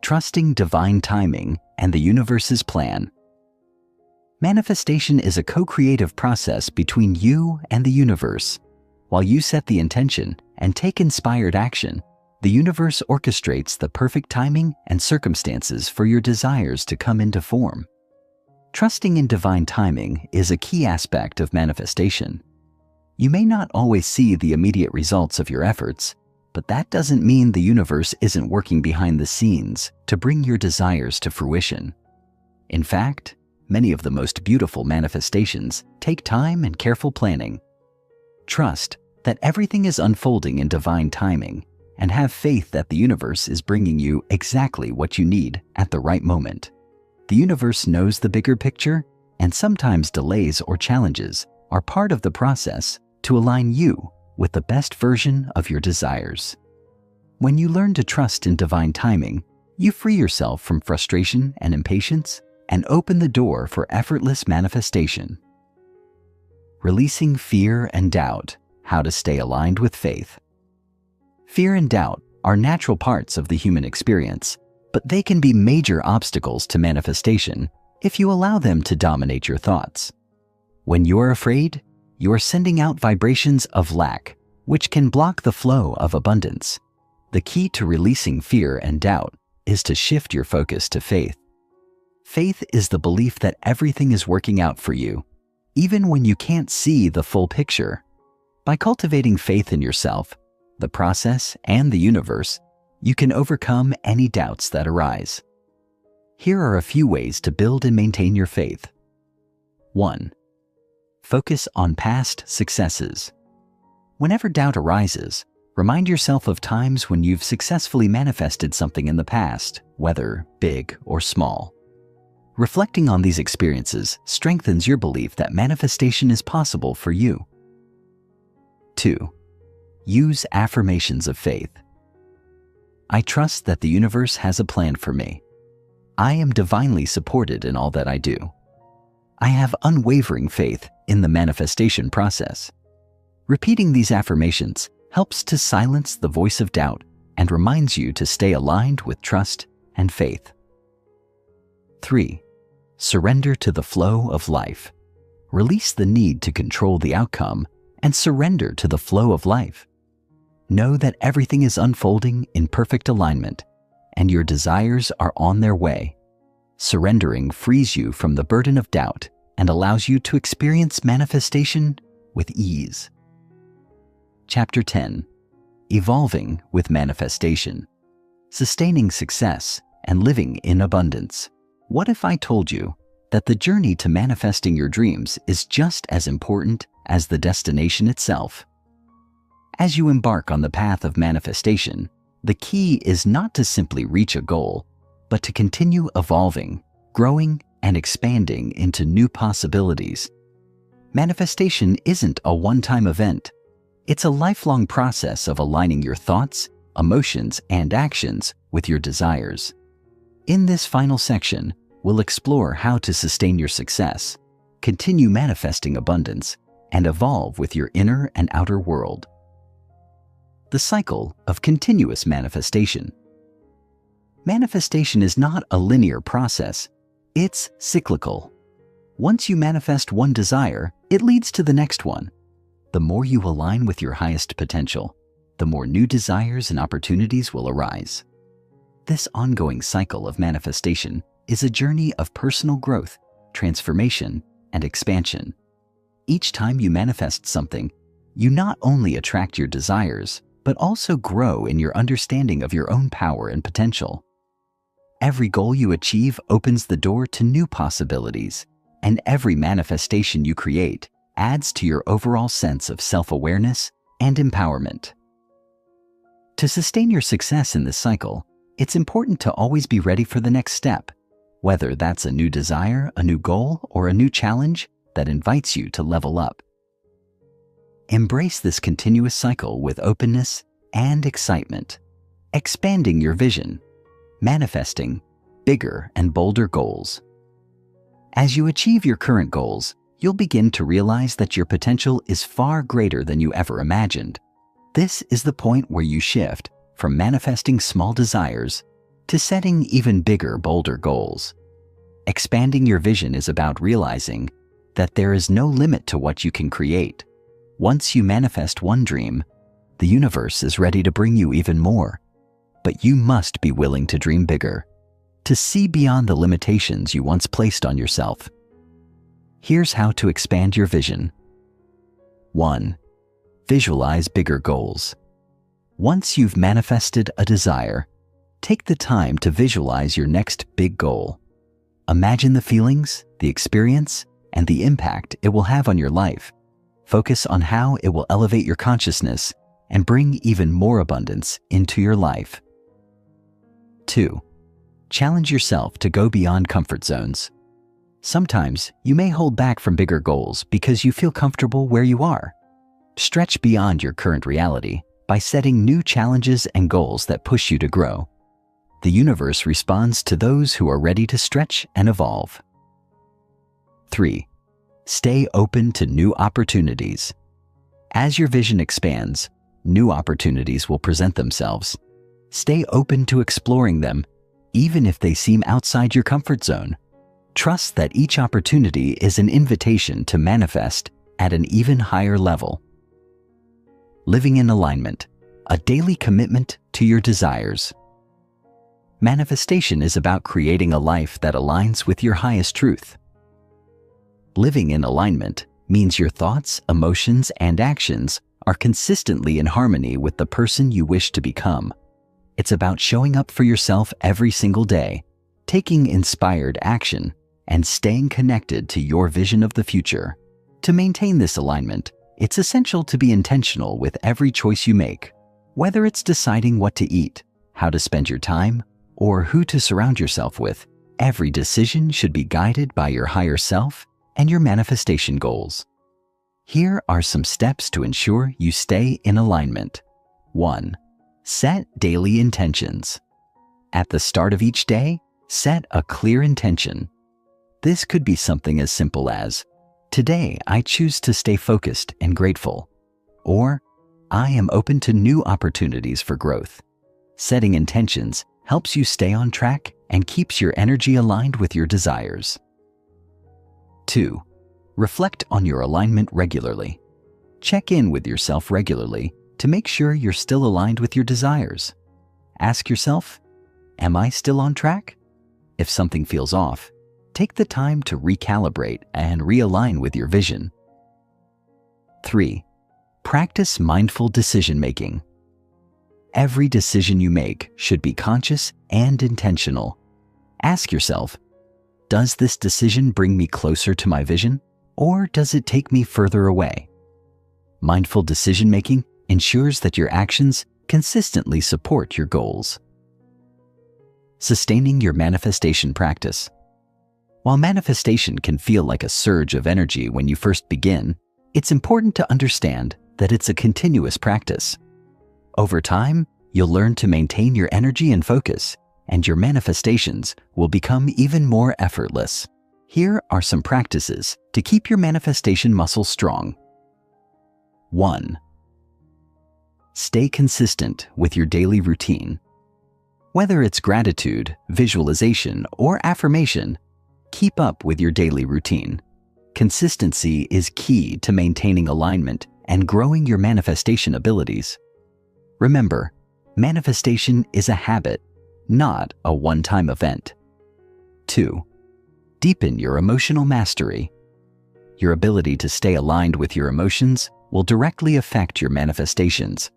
Trusting divine timing and the universe's plan. Manifestation is a co-creative process between you and the universe. While you set the intention and take inspired action, the universe orchestrates the perfect timing and circumstances for your desires to come into form. Trusting in divine timing is a key aspect of manifestation. You may not always see the immediate results of your efforts, but that doesn't mean the universe isn't working behind the scenes to bring your desires to fruition. In fact, many of the most beautiful manifestations take time and careful planning. Trust that everything is unfolding in divine timing and have faith that the universe is bringing you exactly what you need at the right moment. The universe knows the bigger picture, and sometimes delays or challenges are part of the process to align you with the best version of your desires. When you learn to trust in divine timing, you free yourself from frustration and impatience and open the door for effortless manifestation. Releasing fear and doubt, how to stay aligned with faith. Fear and doubt are natural parts of the human experience, but they can be major obstacles to manifestation if you allow them to dominate your thoughts. When you're afraid, you are sending out vibrations of lack, which can block the flow of abundance. The key to releasing fear and doubt is to shift your focus to faith. Faith is the belief that everything is working out for you, even when you can't see the full picture. By cultivating faith in yourself, the process, and the universe, you can overcome any doubts that arise. Here are a few ways to build and maintain your faith. 1. Focus on past successes. Whenever doubt arises, remind yourself of times when you've successfully manifested something in the past, whether big or small. Reflecting on these experiences strengthens your belief that manifestation is possible for you. 2. Use affirmations of faith. I trust that the universe has a plan for me. I am divinely supported in all that I do. I have unwavering faith in the manifestation process. Repeating these affirmations helps to silence the voice of doubt and reminds you to stay aligned with trust and faith. 3. Surrender to the flow of life. Release the need to control the outcome and surrender to the flow of life. Know that everything is unfolding in perfect alignment and your desires are on their way. Surrendering frees you from the burden of doubt and allows you to experience manifestation with ease. Chapter 10. Evolving with Manifestation. Sustaining success and living in abundance. What if I told you that the journey to manifesting your dreams is just as important as the destination itself? As you embark on the path of manifestation, the key is not to simply reach a goal, but to continue evolving, growing, and expanding into new possibilities. Manifestation isn't a one-time event. It's a lifelong process of aligning your thoughts, emotions, and actions with your desires. In this final section, we'll explore how to sustain your success, continue manifesting abundance, and evolve with your inner and outer world. The cycle of continuous manifestation. Manifestation is not a linear process. It's cyclical. Once you manifest one desire, it leads to the next one. The more you align with your highest potential, the more new desires and opportunities will arise. This ongoing cycle of manifestation is a journey of personal growth, transformation, and expansion. Each time you manifest something, you not only attract your desires, but also grow in your understanding of your own power and potential. Every goal you achieve opens the door to new possibilities, and every manifestation you create adds to your overall sense of self-awareness and empowerment. To sustain your success in this cycle, it's important to always be ready for the next step, whether that's a new desire, a new goal, or a new challenge that invites you to level up. Embrace this continuous cycle with openness and excitement, expanding your vision, manifesting bigger and bolder goals. As you achieve your current goals, you'll begin to realize that your potential is far greater than you ever imagined. This is the point where you shift from manifesting small desires to setting even bigger, bolder goals. Expanding your vision is about realizing that there is no limit to what you can create. Once you manifest one dream, the universe is ready to bring you even more. But you must be willing to dream bigger, to see beyond the limitations you once placed on yourself. Here's how to expand your vision. 1. Visualize bigger goals. Once you've manifested a desire, take the time to visualize your next big goal. Imagine the feelings, the experience, and the impact it will have on your life. Focus on how it will elevate your consciousness and bring even more abundance into your life. 2. Challenge yourself to go beyond comfort zones. Sometimes you may hold back from bigger goals because you feel comfortable where you are. Stretch beyond your current reality by setting new challenges and goals that push you to grow. The universe responds to those who are ready to stretch and evolve. 3. Stay open to new opportunities. As your vision expands, new opportunities will present themselves. Stay open to exploring them, even if they seem outside your comfort zone. Trust that each opportunity is an invitation to manifest at an even higher level. Living in alignment, a daily commitment to your desires. Manifestation is about creating a life that aligns with your highest truth. Living in alignment means your thoughts, emotions, and actions are consistently in harmony with the person you wish to become. It's about showing up for yourself every single day, taking inspired action, and staying connected to your vision of the future. To maintain this alignment, it's essential to be intentional with every choice you make. Whether it's deciding what to eat, how to spend your time, or who to surround yourself with, every decision should be guided by your higher self and your manifestation goals. Here are some steps to ensure you stay in alignment. 1. Set daily intentions. At the start of each day, set a clear intention. This could be something as simple as, "Today I choose to stay focused and grateful," or "I am open to new opportunities for growth." Setting intentions helps you stay on track and keeps your energy aligned with your desires. 2. Reflect on your alignment regularly. Check in with yourself regularly to make sure you're still aligned with your desires. Ask yourself, am I still on track? If something feels off, take the time to recalibrate and realign with your vision. 3. Practice mindful decision-making. Every decision you make should be conscious and intentional. Ask yourself, does this decision bring me closer to my vision, or does it take me further away? Mindful decision-making ensures that your actions consistently support your goals. Sustaining your manifestation practice. While manifestation can feel like a surge of energy when you first begin, it's important to understand that it's a continuous practice. Over time, you'll learn to maintain your energy and focus, and your manifestations will become even more effortless. Here are some practices to keep your manifestation muscle strong. 1. Stay consistent with your daily routine. Whether it's gratitude, visualization, or affirmation, keep up with your daily routine. Consistency is key to maintaining alignment and growing your manifestation abilities. Remember, manifestation is a habit, not a one-time event. 2. Deepen your emotional mastery. Your ability to stay aligned with your emotions will directly affect your manifestations.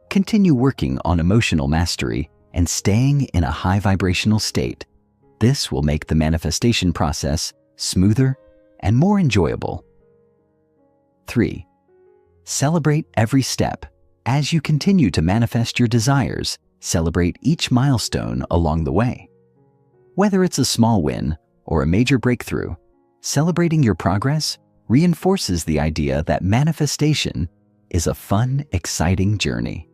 Continue working on emotional mastery and staying in a high vibrational state. This will make the manifestation process smoother and more enjoyable. 3. Celebrate every step. As you continue to manifest your desires, celebrate each milestone along the way. Whether it's a small win or a major breakthrough, celebrating your progress reinforces the idea that manifestation is a fun, exciting journey.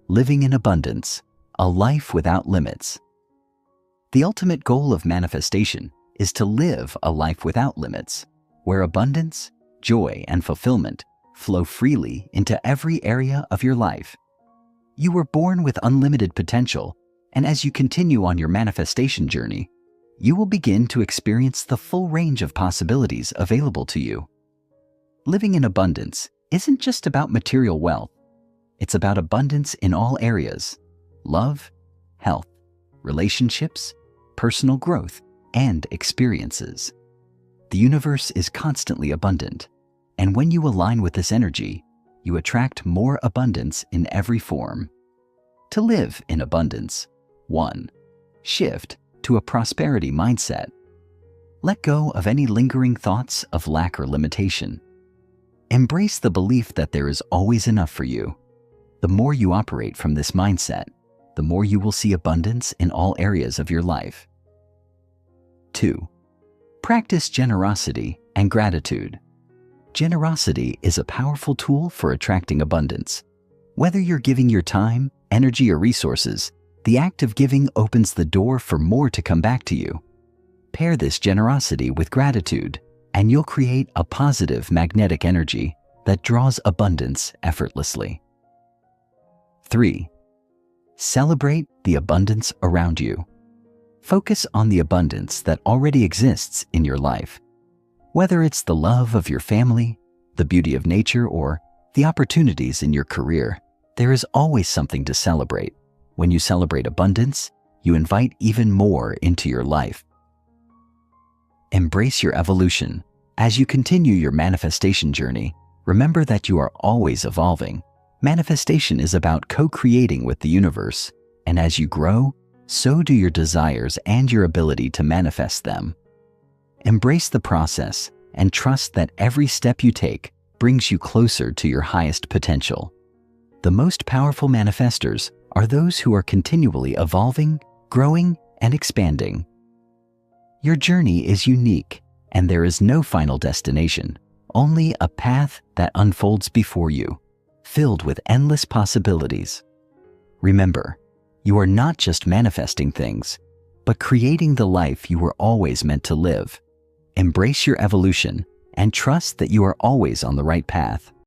Living in abundance, a life without limits. The ultimate goal of manifestation is to live a life without limits, where abundance, joy, and fulfillment flow freely into every area of your life. You were born with unlimited potential, and as you continue on your manifestation journey, you will begin to experience the full range of possibilities available to you. Living in abundance isn't just about material wealth. It's about abundance in all areas: love, health, relationships, personal growth, and experiences. The universe is constantly abundant, and when you align with this energy, you attract more abundance in every form. To live in abundance, 1. Shift to a prosperity mindset. Let go of any lingering thoughts of lack or limitation. Embrace the belief that there is always enough for you. The more you operate from this mindset, the more you will see abundance in all areas of your life. 2. Practice generosity and gratitude. Generosity is a powerful tool for attracting abundance. Whether you're giving your time, energy, or resources, the act of giving opens the door for more to come back to you. Pair this generosity with gratitude, and you'll create a positive magnetic energy that draws abundance effortlessly. 3. Celebrate the abundance around you. Focus on the abundance that already exists in your life. Whether it's the love of your family, the beauty of nature, or the opportunities in your career, there is always something to celebrate. When you celebrate abundance, you invite even more into your life. Embrace your evolution. As you continue your manifestation journey, remember that you are always evolving. Manifestation is about co-creating with the universe, and as you grow, so do your desires and your ability to manifest them. Embrace the process and trust that every step you take brings you closer to your highest potential. The most powerful manifestors are those who are continually evolving, growing, and expanding. Your journey is unique, and there is no final destination, only a path that unfolds before you, filled with endless possibilities. Remember, you are not just manifesting things, but creating the life you were always meant to live. Embrace your evolution and trust that you are always on the right path.